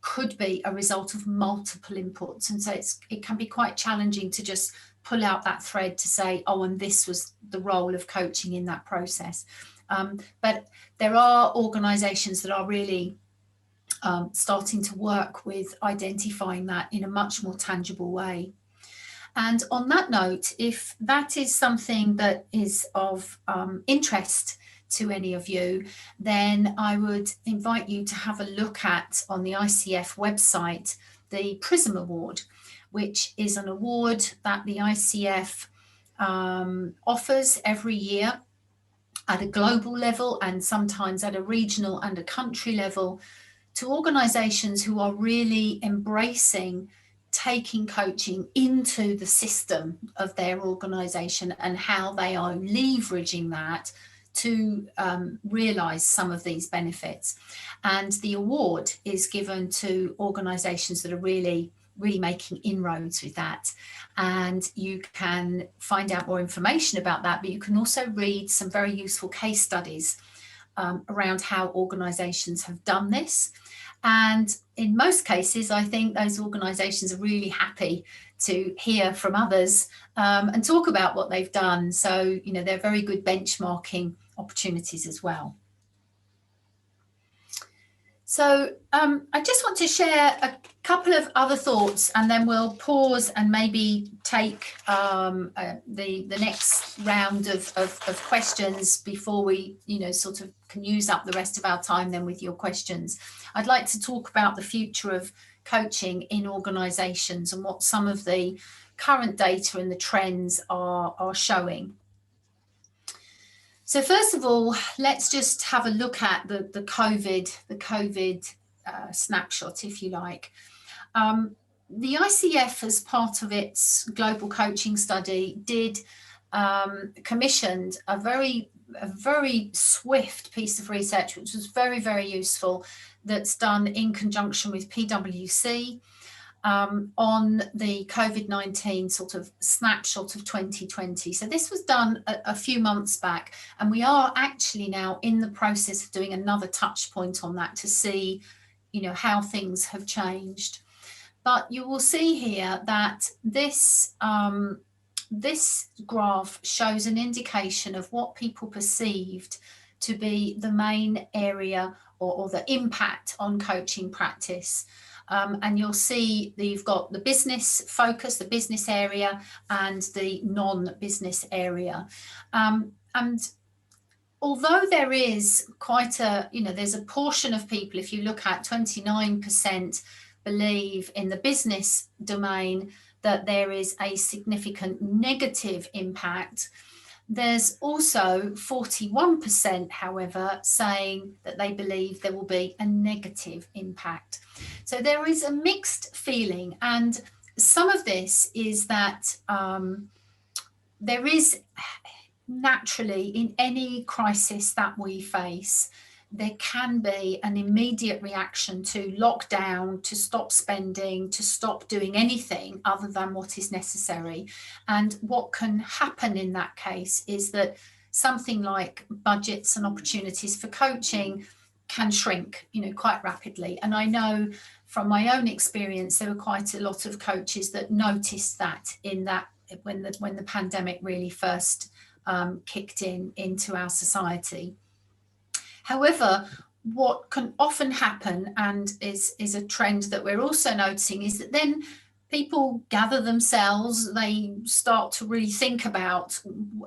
could be a result of multiple inputs, and so it can be quite challenging to just pull out that thread to say, oh, and this was the role of coaching in that process. But there are organisations that are really starting to work with identifying that in a much more tangible way. And on that note, if that is something that is of interest to any of you, then I would invite you to have a look at, on the ICF website, the Prism Award, which is an award that the ICF offers every year at a global level and sometimes at a regional and a country level to organisations who are really embracing taking coaching into the system of their organisation and how they are leveraging that to realise some of these benefits. And the award is given to organisations that are really making inroads with that. And you can find out more information about that, but you can also read some very useful case studies around how organisations have done this. And in most cases, I think those organisations are really happy to hear from others and talk about what they've done. So, they're very good benchmarking opportunities as well. So I just want to share a couple of other thoughts, and then we'll pause and maybe take the next round of questions before we, sort of can use up the rest of our time then with your questions. I'd like to talk about the future of coaching in organisations and what some of the current data and the trends are showing. So first of all, let's just have a look at the COVID snapshot, if you like. The ICF, as part of its global coaching study, did commissioned a very swift piece of research, which was very, very useful, that's done in conjunction with PwC. On the COVID-19 sort of snapshot of 2020. So this was done a few months back, and we are actually now in the process of doing another touch point on that to see, how things have changed. But you will see here that this graph shows an indication of what people perceived to be the main area or the impact on coaching practice. And you'll see that you've got the business focus, the business area, and the non-business area. And although there is quite a, there's a portion of people, if you look at 29% believe in the business domain that there is a significant negative impact, there's also 41%, however, saying that they believe there will be a negative impact. So there is a mixed feeling, and some of this is that there is naturally, in any crisis that we face, there can be an immediate reaction to lockdown, to stop spending, to stop doing anything other than what is necessary. And what can happen in that case is that something like budgets and opportunities for coaching can shrink, quite rapidly. And I know from my own experience, there were quite a lot of coaches that noticed that when the pandemic really first kicked into our society. However, what can often happen, and is a trend that we're also noticing, is that then people gather themselves, they start to really think about,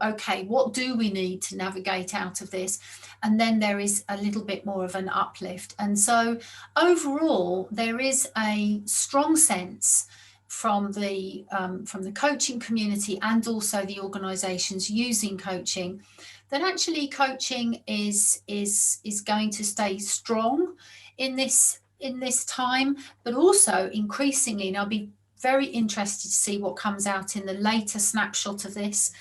okay, what do we need to navigate out of this? And then there is a little bit more of an uplift. And so overall, there is a strong sense from the coaching community and also the organizations using coaching that actually coaching is going to stay strong in this time, but also increasingly, and I'll be very interested to see what comes out in the later snapshot of this,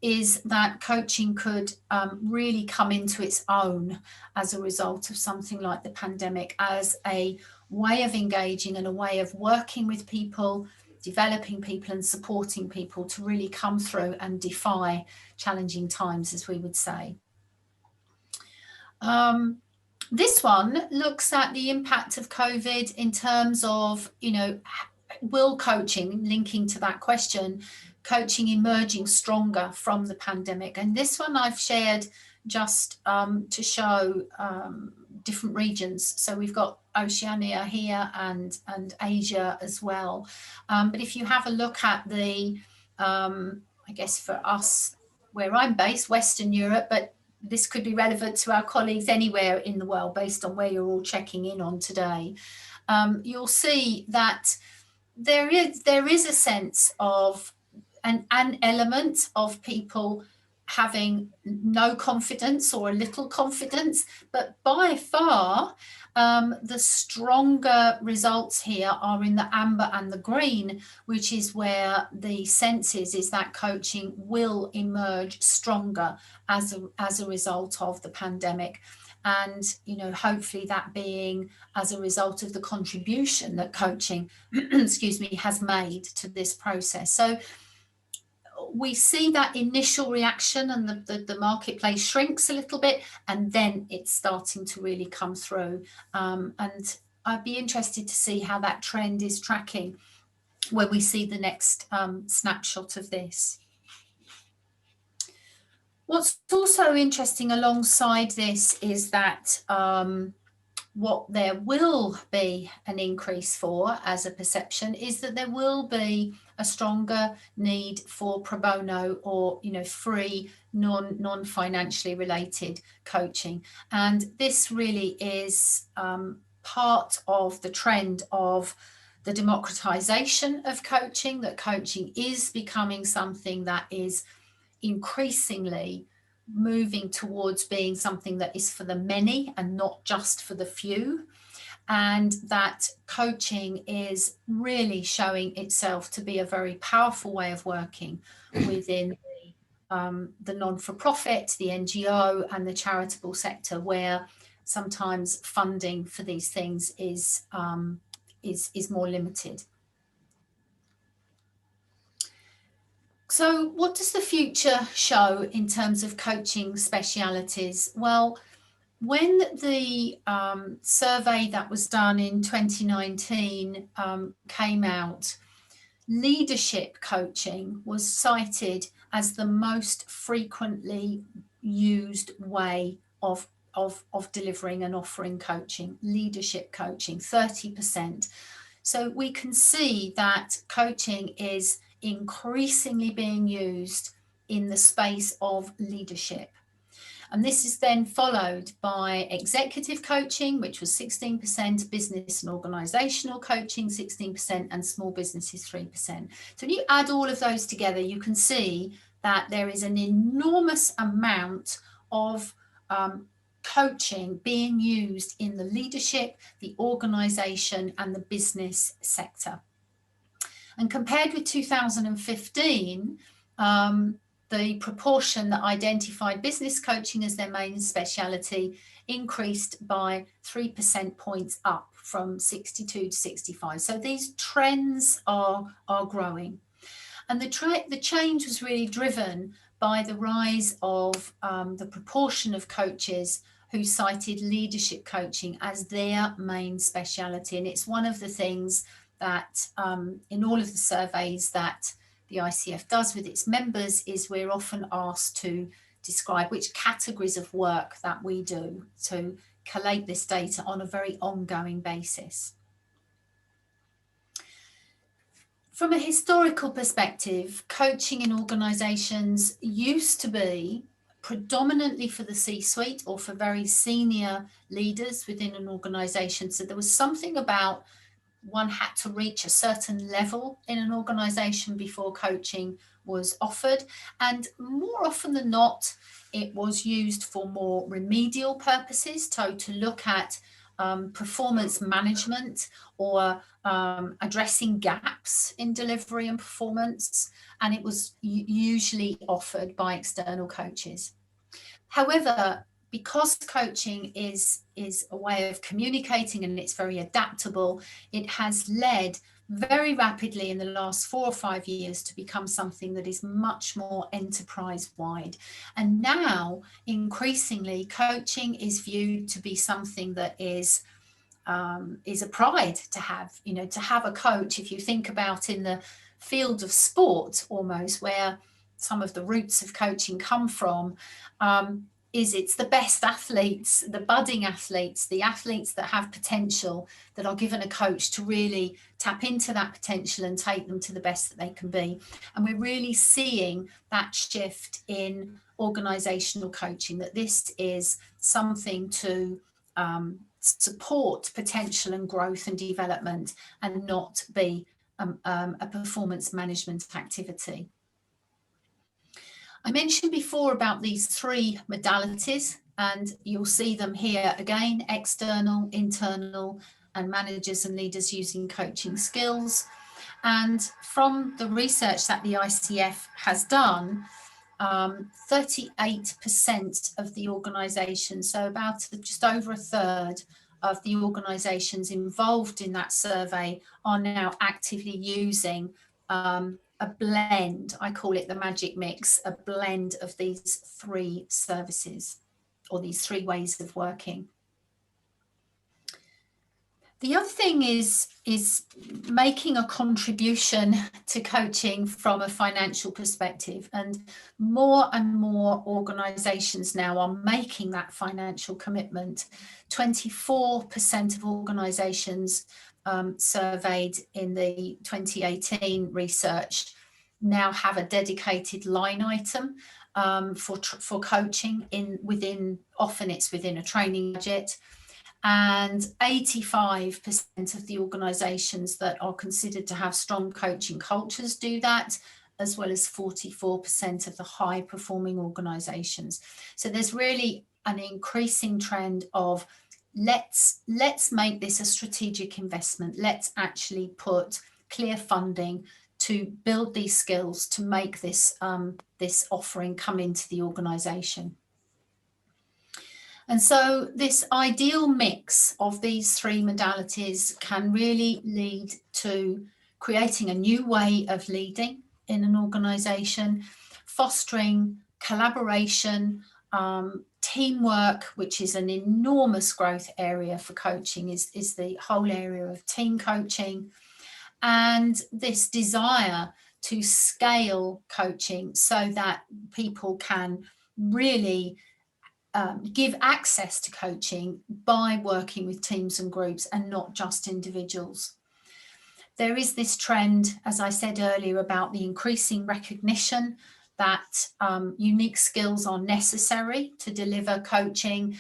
is that coaching could really come into its own as a result of something like the pandemic, as a way of engaging and a way of working with people, developing people and supporting people to really come through and defy challenging times, as we would say. This one looks at the impact of COVID in terms of, will coaching, linking to that question, coaching emerging stronger from the pandemic. And this one I've shared just to show different regions. So we've got Oceania here and Asia as well. But if you have a look at the, I guess for us, where I'm based, Western Europe, but this could be relevant to our colleagues anywhere in the world based on where you're all checking in on today, you'll see that there is a sense of an element of people having no confidence or a little confidence, but by far the stronger results here are in the amber and the green, which is where the sense is that coaching will emerge stronger as a result of the pandemic. And, hopefully that being as a result of the contribution that coaching, has made to this process. So we see that initial reaction and the marketplace shrinks a little bit, and then it's starting to really come through. And I'd be interested to see how that trend is tracking when we see the next snapshot of this. What's also interesting alongside this is that what there will be an increase for as a perception is that there will be a stronger need for pro bono or free non-financially related coaching. And this really is part of the trend of the democratization of coaching, that coaching is becoming something that is increasingly moving towards being something that is for the many and not just for the few, and that coaching is really showing itself to be a very powerful way of working within the non-for-profit, the NGO and the charitable sector, where sometimes funding for these things is more limited. So what does the future show in terms of coaching specialities? Well, when the survey that was done in 2019 came out, leadership coaching was cited as the most frequently used way of delivering and offering coaching, leadership coaching, 30%. So we can see that coaching is increasingly being used in the space of leadership. And this is then followed by executive coaching, which was 16%, business and organizational coaching, 16%, and small businesses, 3%. So when you add all of those together, you can see that there is an enormous amount of coaching being used in the leadership, the organization, and the business sector. And compared with 2015, the proportion that identified business coaching as their main speciality increased by 3% points up from 62 to 65. So these trends are growing. And the change was really driven by the rise of the proportion of coaches who cited leadership coaching as their main speciality. And it's one of the things that in all of the surveys that the ICF does with its members is we're often asked to describe which categories of work that we do to collate this data on a very ongoing basis. From a historical perspective, coaching in organisations used to be predominantly for the C-suite or for very senior leaders within an organisation. So there was something about one had to reach a certain level in an organisation before coaching was offered. And more often than not, it was used for more remedial purposes, so to look at performance management or addressing gaps in delivery and performance, and it was usually offered by external coaches. However, because coaching is a way of communicating and it's very adaptable, it has led very rapidly in the last 4 or 5 years to become something that is much more enterprise-wide. And now, increasingly, coaching is viewed to be something that is a pride to have. You know, to have a coach, if you think about in the field of sport almost, where some of the roots of coaching come from, it's the best athletes, the budding athletes, the athletes that have potential, that are given a coach to really tap into that potential and take them to the best that they can be. And we're really seeing that shift in organisational coaching, that this is something to support potential and growth and development and not be a performance management activity. I mentioned before about these 3 modalities, and you'll see them here again: external, internal, and managers and leaders using coaching skills. And from the research that the ICF has done, 38% of the organisations, so about just over a third of the organisations involved in that survey, are now actively using a blend, I call it the magic mix, a blend of these 3 services or these 3 ways of working. The other thing is making a contribution to coaching from a financial perspective, and more organisations now are making that financial commitment. 24% of organisations surveyed in the 2018 research now have a dedicated line item for coaching often it's within a training budget. And 85% of the organisations that are considered to have strong coaching cultures do that, as well as 44% of the high performing organisations. So there's really an increasing trend of let's make this a strategic investment. Let's actually put clear funding to build these skills, to make this this offering come into the organisation. And so this ideal mix of these 3 modalities can really lead to creating a new way of leading in an organisation, fostering collaboration, teamwork, which is an enormous growth area for coaching, is the whole area of team coaching, and this desire to scale coaching so that people can really give access to coaching by working with teams and groups and not just individuals. There is this trend, as I said earlier, about the increasing recognition that unique skills are necessary to deliver coaching,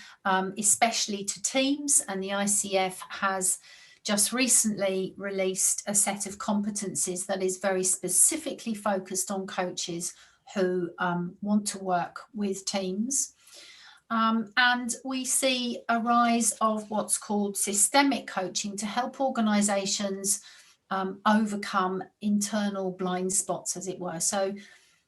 especially to teams, and the ICF has just recently released a set of competencies that is very specifically focused on coaches who want to work with teams. And we see a rise of what's called systemic coaching to help organisations overcome internal blind spots, as it were. So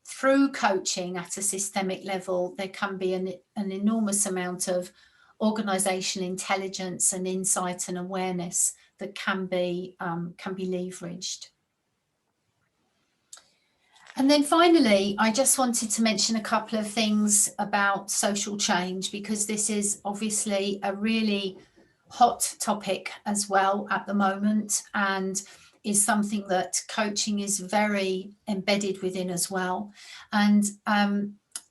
through coaching at a systemic level, there can be an enormous amount of organisation intelligence and insight and awareness that can be leveraged. And then finally, I just wanted to mention a couple of things about social change, because this is obviously a really hot topic as well at the moment, and is something that coaching is very embedded within as well. And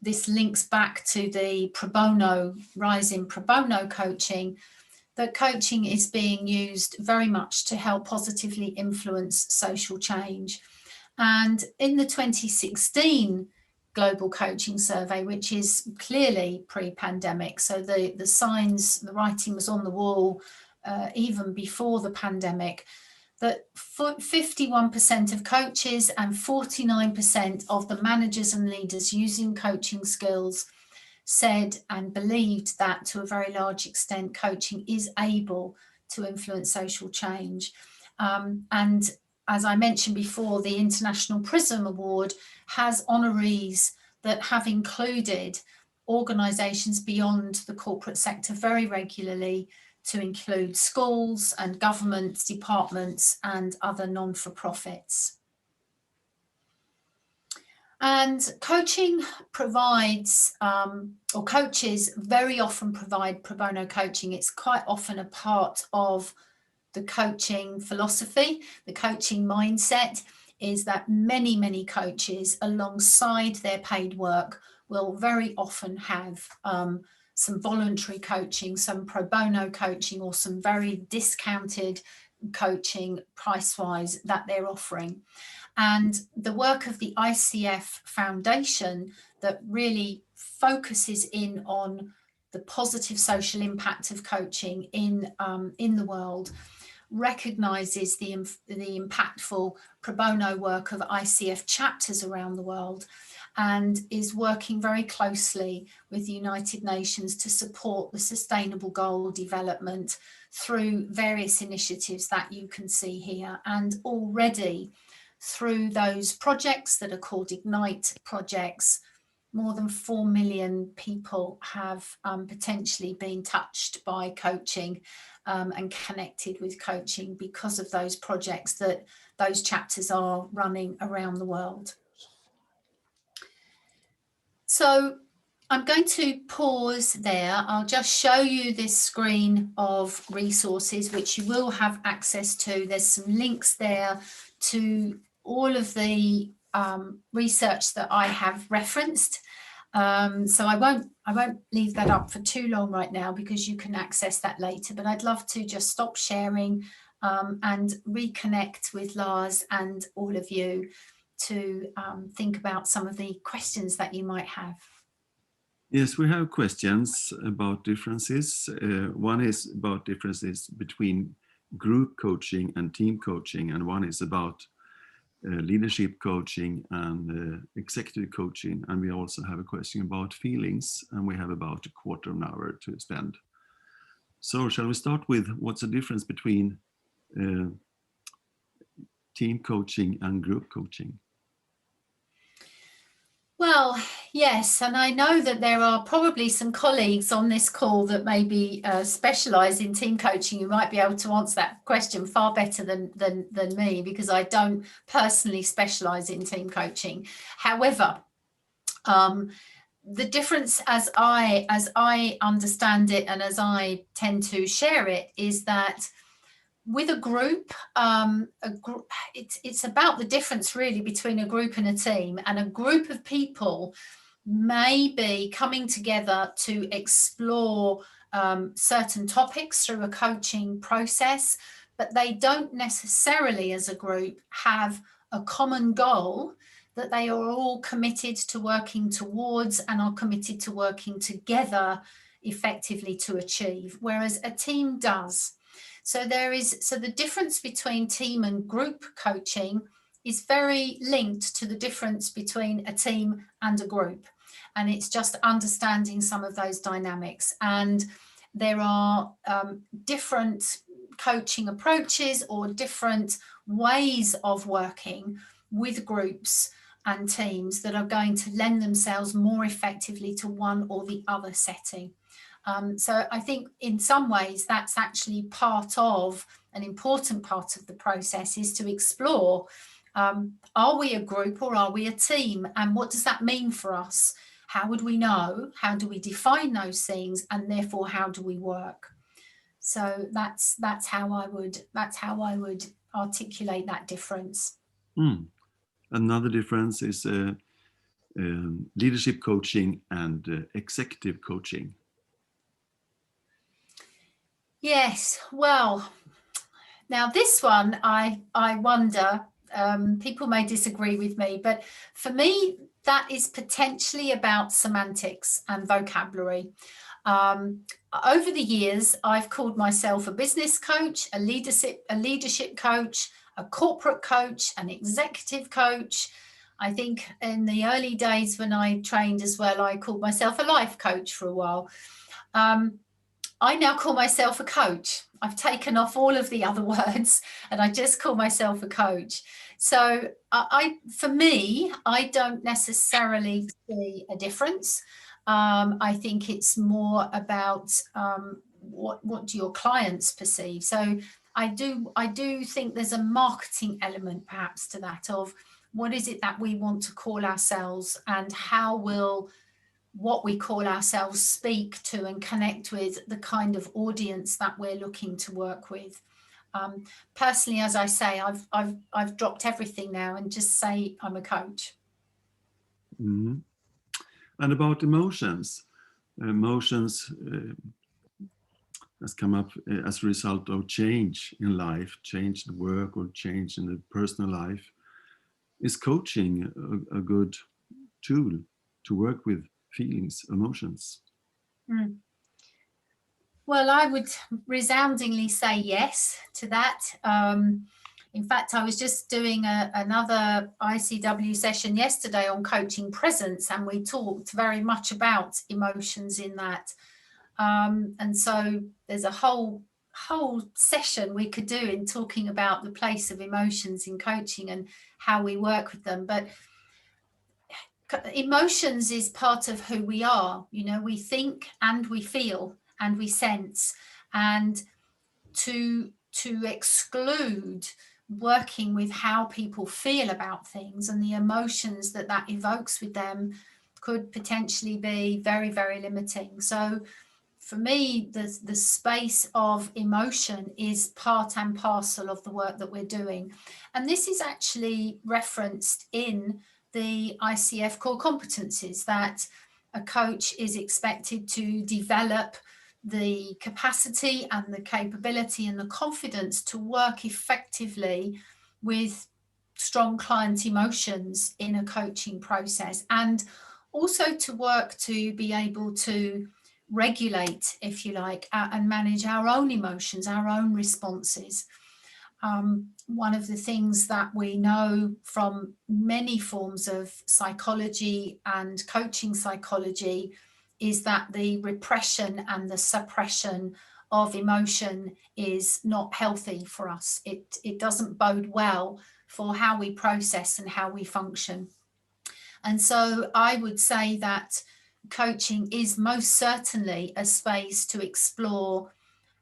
this links back to the pro bono, rise in pro bono coaching, that coaching is being used very much to help positively influence social change. And in the 2016 Global Coaching Survey, which is clearly pre-pandemic, so the signs, the writing was on the wall even before the pandemic, that 51% of coaches and 49% of the managers and leaders using coaching skills said and believed that to a very large extent coaching is able to influence social change. And as I mentioned before, the International Prism Award has honorees that have included organisations beyond the corporate sector very regularly, to include schools and governments, departments and other non-for-profits. And coaching provides, or coaches very often provide pro bono coaching. It's quite often a part of the coaching philosophy. The coaching mindset is that many, many coaches alongside their paid work will very often have some voluntary coaching, some pro bono coaching, or some very discounted coaching price-wise that they're offering. And the work of the ICF Foundation that really focuses in on the positive social impact of coaching in the world recognises the impactful pro bono work of ICF chapters around the world, and is working very closely with the United Nations to support the Sustainable Goal development through various initiatives that you can see here. And already through those projects that are called Ignite projects, more than 4 million people have potentially been touched by coaching and connected with coaching because of those projects that those chapters are running around the world. So I'm going to pause there. I'll just show you this screen of resources which you will have access to. There's some links there to all of the research that I have referenced. So I won't leave that up for too long right now, because you can access that later, but I'd love to just stop sharing and reconnect with Lars and all of you to think about some of the questions that you might have. Yes, we have questions about differences. One is about differences between group coaching and team coaching, and one is about leadership coaching and executive coaching. And we also have a question about feelings, and we have about a quarter of an hour to spend. So shall we start with what's the difference between team coaching and group coaching? Well, yes, and I know that there are probably some colleagues on this call that maybe specialise in team coaching who might be able to answer that question far better than me, because I don't personally specialise in team coaching. However, the difference as I understand it and as I tend to share it is that with a group, it's about the difference really between a group and a team. And a group of people may be coming together to explore certain topics through a coaching process, but they don't necessarily as a group have a common goal that they are all committed to working towards and are committed to working together effectively to achieve, whereas a team does. So the difference between team and group coaching is very linked to the difference between a team and a group. And it's just understanding some of those dynamics. And there are different coaching approaches or different ways of working with groups and teams that are going to lend themselves more effectively to one or the other setting. So I think in some ways that's actually part of an important part of the process, is to explore, are we a group or are we a team? And what does that mean for us? How would we know? How do we define those things? And therefore, how do we work? So that's how I would articulate that difference. Another difference is leadership coaching and executive coaching. Yes, well, now this one, I wonder, people may disagree with me, but for me, that is potentially about semantics and vocabulary. Over the years, I've called myself a business coach, a leadership coach, a corporate coach, an executive coach. I think in the early days when I trained as well, I called myself a life coach for a while. I now call myself a coach. I've taken off all of the other words and I just call myself a coach. So for me, I don't necessarily see a difference. I think it's more about what do your clients perceive. So I do think there's a marketing element perhaps to that, of what is it that we want to call ourselves, and how will what we call ourselves speak to and connect with the kind of audience that we're looking to work with. Personally, as I say, I've dropped everything now and just say I'm a coach. Mm-hmm. And about emotions has come up as a result of change in life, change in work or change in the personal life. Is coaching a good tool to work with feelings, emotions? Well, I would resoundingly say yes to that. In fact, I was just doing another ICW session yesterday on coaching presence, and we talked very much about emotions in that. And so there's a whole session we could do in talking about the place of emotions in coaching and how we work with them. But emotions is part of who we are. You know, we think and we feel and we sense, and to exclude working with how people feel about things and the emotions that evokes with them could potentially be very, very limiting. So for me, the space of emotion is part and parcel of the work that we're doing. And this is actually referenced in the ICF core competencies, that a coach is expected to develop the capacity and the capability and the confidence to work effectively with strong client emotions in a coaching process, and also to work to be able to regulate, if you like, and manage our own emotions, our own responses. One of the things that we know from many forms of psychology and coaching psychology is that the repression and the suppression of emotion is not healthy for us. It doesn't bode well for how we process and how we function. And so I would say that coaching is most certainly a space to explore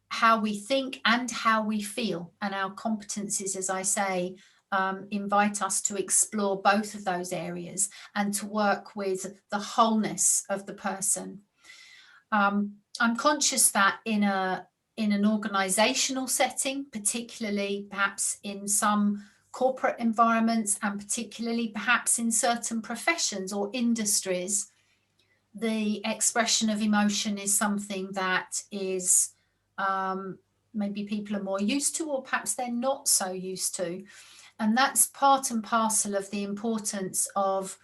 how we think and how we feel, and our competencies, as I say, invite us to explore both of those areas and to work with the wholeness of the person. I'm conscious that in an organizational setting, particularly perhaps in some corporate environments, and particularly perhaps in certain professions or industries, the expression of emotion is something that is maybe people are more used to, or perhaps they're not so used to. And that's part and parcel of the importance of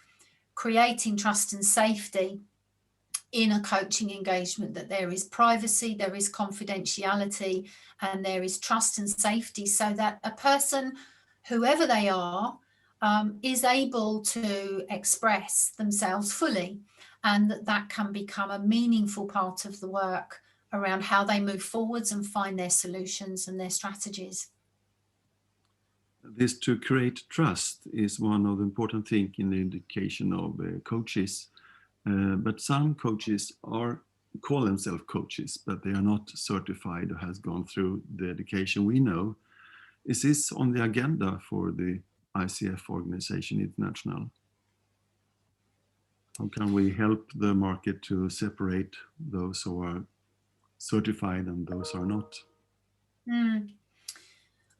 creating trust and safety in a coaching engagement, that there is privacy, there is confidentiality, and there is trust and safety, so that a person, whoever they are, is able to express themselves fully, and that can become a meaningful part of the work around how they move forwards and find their solutions and their strategies. This to create trust is one of the important things in the education of coaches. But some coaches call themselves coaches, but they are not certified or has gone through the education we know. Is this on the agenda for the ICF organization international? How can we help the market to separate those who are certified and those who are not?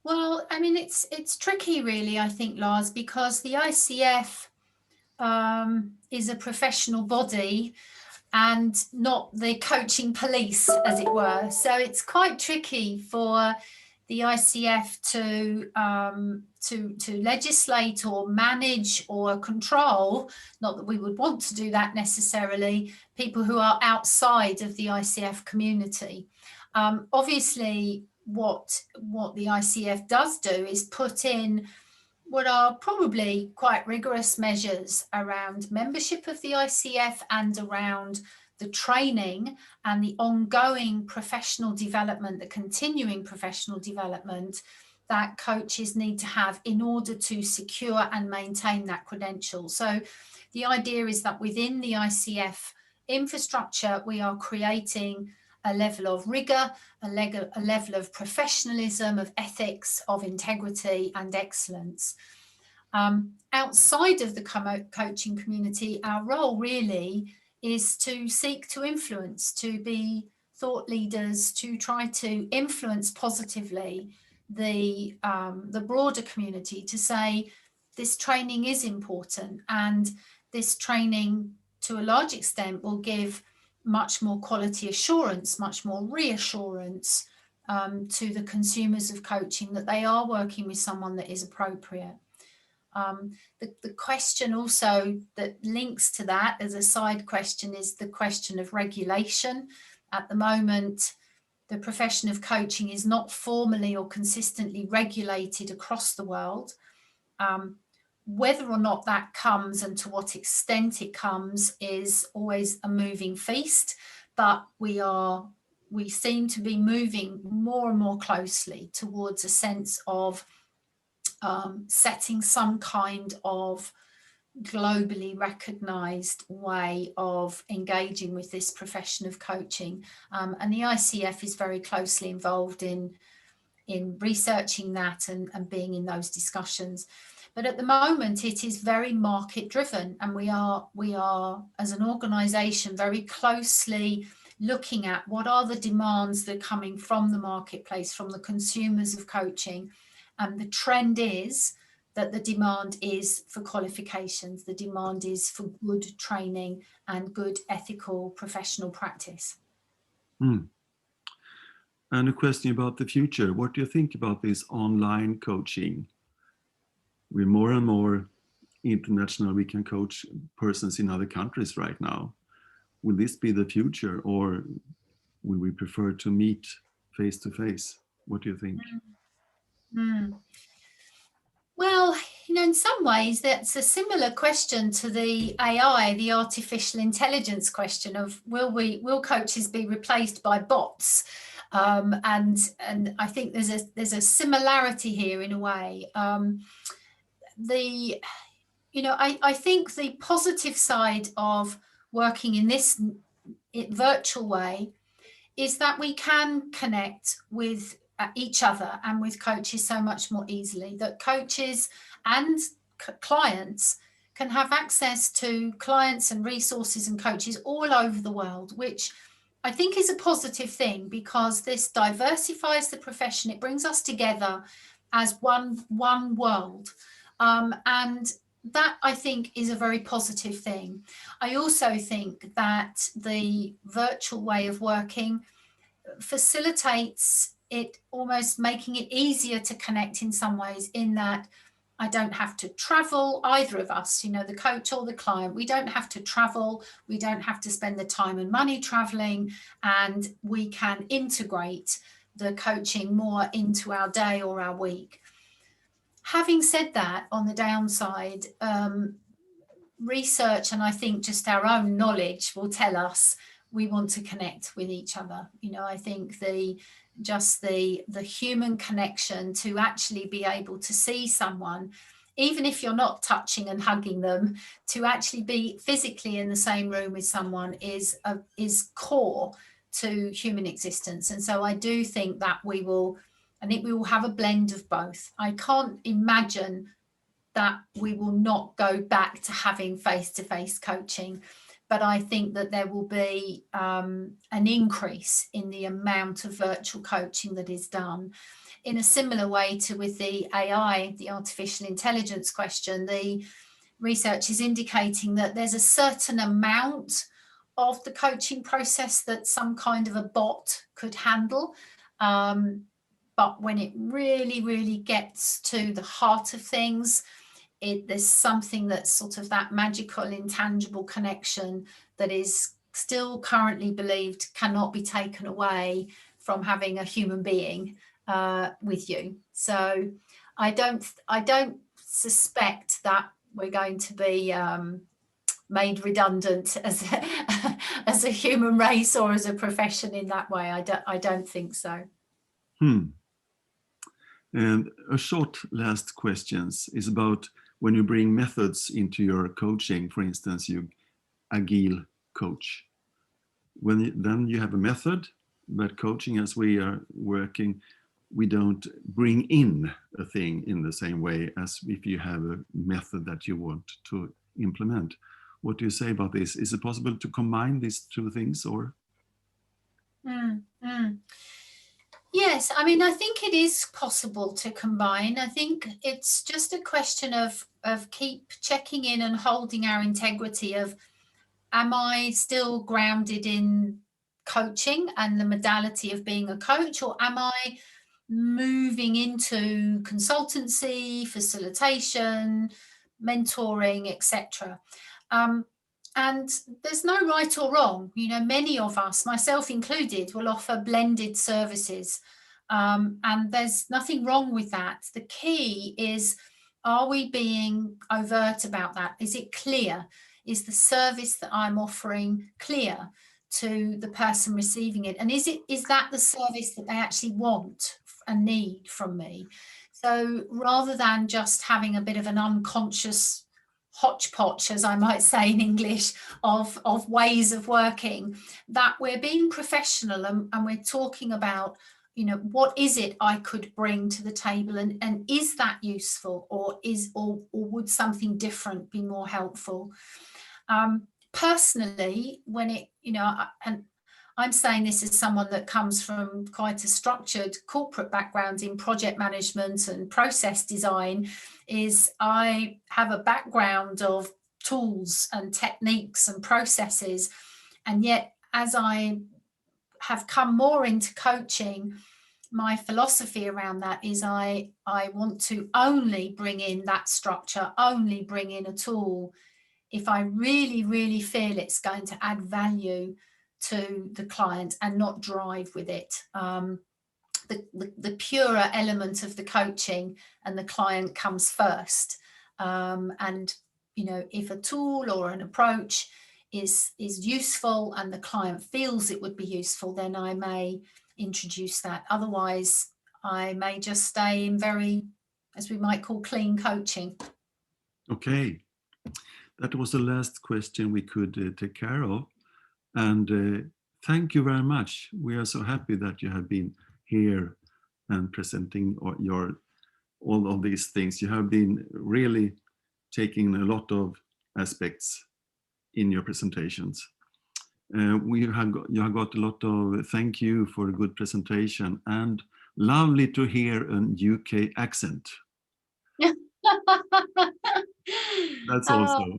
Well, I mean, it's tricky, really, I think, Lars, because the ICF is a professional body and not the coaching police, as it were. So it's quite tricky for the ICF to legislate or manage or control, not that we would want to do that necessarily, people who are outside of the ICF community. Obviously, what the ICF does do is put in what are probably quite rigorous measures around membership of the ICF and around the training and the ongoing professional development, the continuing professional development that coaches need to have in order to secure and maintain that credential. So the idea is that within the ICF infrastructure, we are creating a level of rigor, a level of professionalism, of ethics, of integrity and excellence. Outside of the coaching community, our role really is to seek to influence, to be thought leaders, to try to influence positively the broader community, to say this training is important, and this training to a large extent will give much more quality assurance, much more reassurance to the consumers of coaching that they are working with someone that is appropriate. The question also that links to that as a side question is the question of regulation. At the moment, the profession of coaching is not formally or consistently regulated across the world. Whether or not that comes and to what extent it comes is always a moving feast, but we seem to be moving more and more closely towards a sense of setting some kind of globally recognized way of engaging with this profession of coaching. And the ICF is very closely involved in researching that and being in those discussions. But at the moment, it is very market driven, and we are as an organization very closely looking at what are the demands that are coming from the marketplace, from the consumers of coaching. And the trend is that the demand is for qualifications, the demand is for good training and good ethical professional practice. And a question about the future. What do you think about this online coaching? We're more and more international. We can coach persons in other countries right now. Will this be the future, or will we prefer to meet face to face? What do you think? Well, in some ways, that's a similar question to the AI, the artificial intelligence question of will coaches be replaced by bots? And I think there's a similarity here in a way. I think the positive side of working in this virtual way is that we can connect with each other and with coaches so much more easily, that coaches and clients can have access to clients and resources and coaches all over the world, which I think is a positive thing, because this diversifies the profession. It brings us together as one world. And that, I think, is a very positive thing. I also think that the virtual way of working facilitates it, almost making it easier to connect in some ways, in that I don't have to travel, either of us, you know, the coach or the client, we don't have to travel, we don't have to spend the time and money traveling, and we can integrate the coaching more into our day or our week. Having said that, on the downside, research and I think just our own knowledge will tell us we want to connect with each other. You know, I think the human connection, to actually be able to see someone, even if you're not touching and hugging them, to actually be physically in the same room with someone is core to human existence. And so I do think that we will have a blend of both. I can't imagine that we will not go back to having face-to-face coaching, but I think that there will be an increase in the amount of virtual coaching that is done. In a similar way to with the AI, the artificial intelligence question, the research is indicating that there's a certain amount of the coaching process that some kind of a bot could handle. But when it really, really gets to the heart of things, there's something that's sort of that magical, intangible connection that is still currently believed cannot be taken away from having a human being with you. So I don't suspect that we're going to be made redundant as a human race or as a profession in that way. I don't think so. And a short last questions is about when you bring methods into your coaching. For instance, you agile coach. Then you have a method, but coaching as we are working, we don't bring in a thing in the same way as if you have a method that you want to implement. What do you say about this? Is it possible to combine these two things, or? Yes, I mean, I think it is possible to combine. I think it's just a question of keep checking in and holding our integrity of, am I still grounded in coaching and the modality of being a coach, or am I moving into consultancy, facilitation, mentoring, etc.? And there's no right or wrong. You know, many of us, myself included, will offer blended services. And there's nothing wrong with that. The key is, are we being overt about that? Is it clear? Is the service that I'm offering clear to the person receiving it? And is that the service that they actually want and need from me? So rather than just having a bit of an unconscious hodgepodge, as I might say in English, of ways of working, that we're being professional and we're talking about, you know, what is it I could bring to the table, and is that useful, or would something different be more helpful? Personally, when it, you know, and I'm saying this as someone that comes from quite a structured corporate background in project management and process design, is I have a background of tools and techniques and processes. And yet, as I have come more into coaching, my philosophy around that is I want to only bring in that structure, only bring in a tool if I really, really feel it's going to add value to the client and not drive with it. The purer element of the coaching and the client comes first. And, you know, if a tool or an approach is useful and the client feels it would be useful, then I may introduce that. Otherwise, I may just stay in very, as we might call, clean coaching. Okay, that was the last question we could take care of. And thank you very much. We are so happy that you have been here and presenting all of these things. You have been really taking a lot of aspects in your presentations. You have got a lot of thank you for a good presentation, and lovely to hear an UK accent. That's also.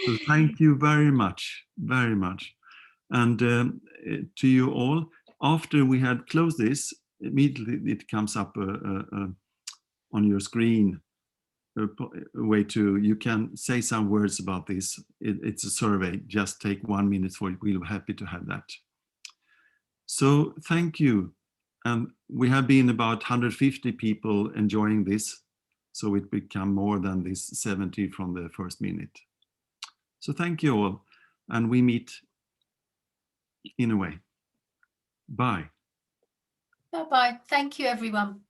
So thank you very much, very much. And to you all, after we had closed this, immediately it comes up on your screen way to, you can say some words about this. It's a survey, just take 1 minute for it. We'll be happy to have that. So thank you. We have been about 150 people enjoying this, so it become more than this 70 from the first minute. So thank you all, and we meet in a way. Bye. Bye-bye. Thank you, everyone.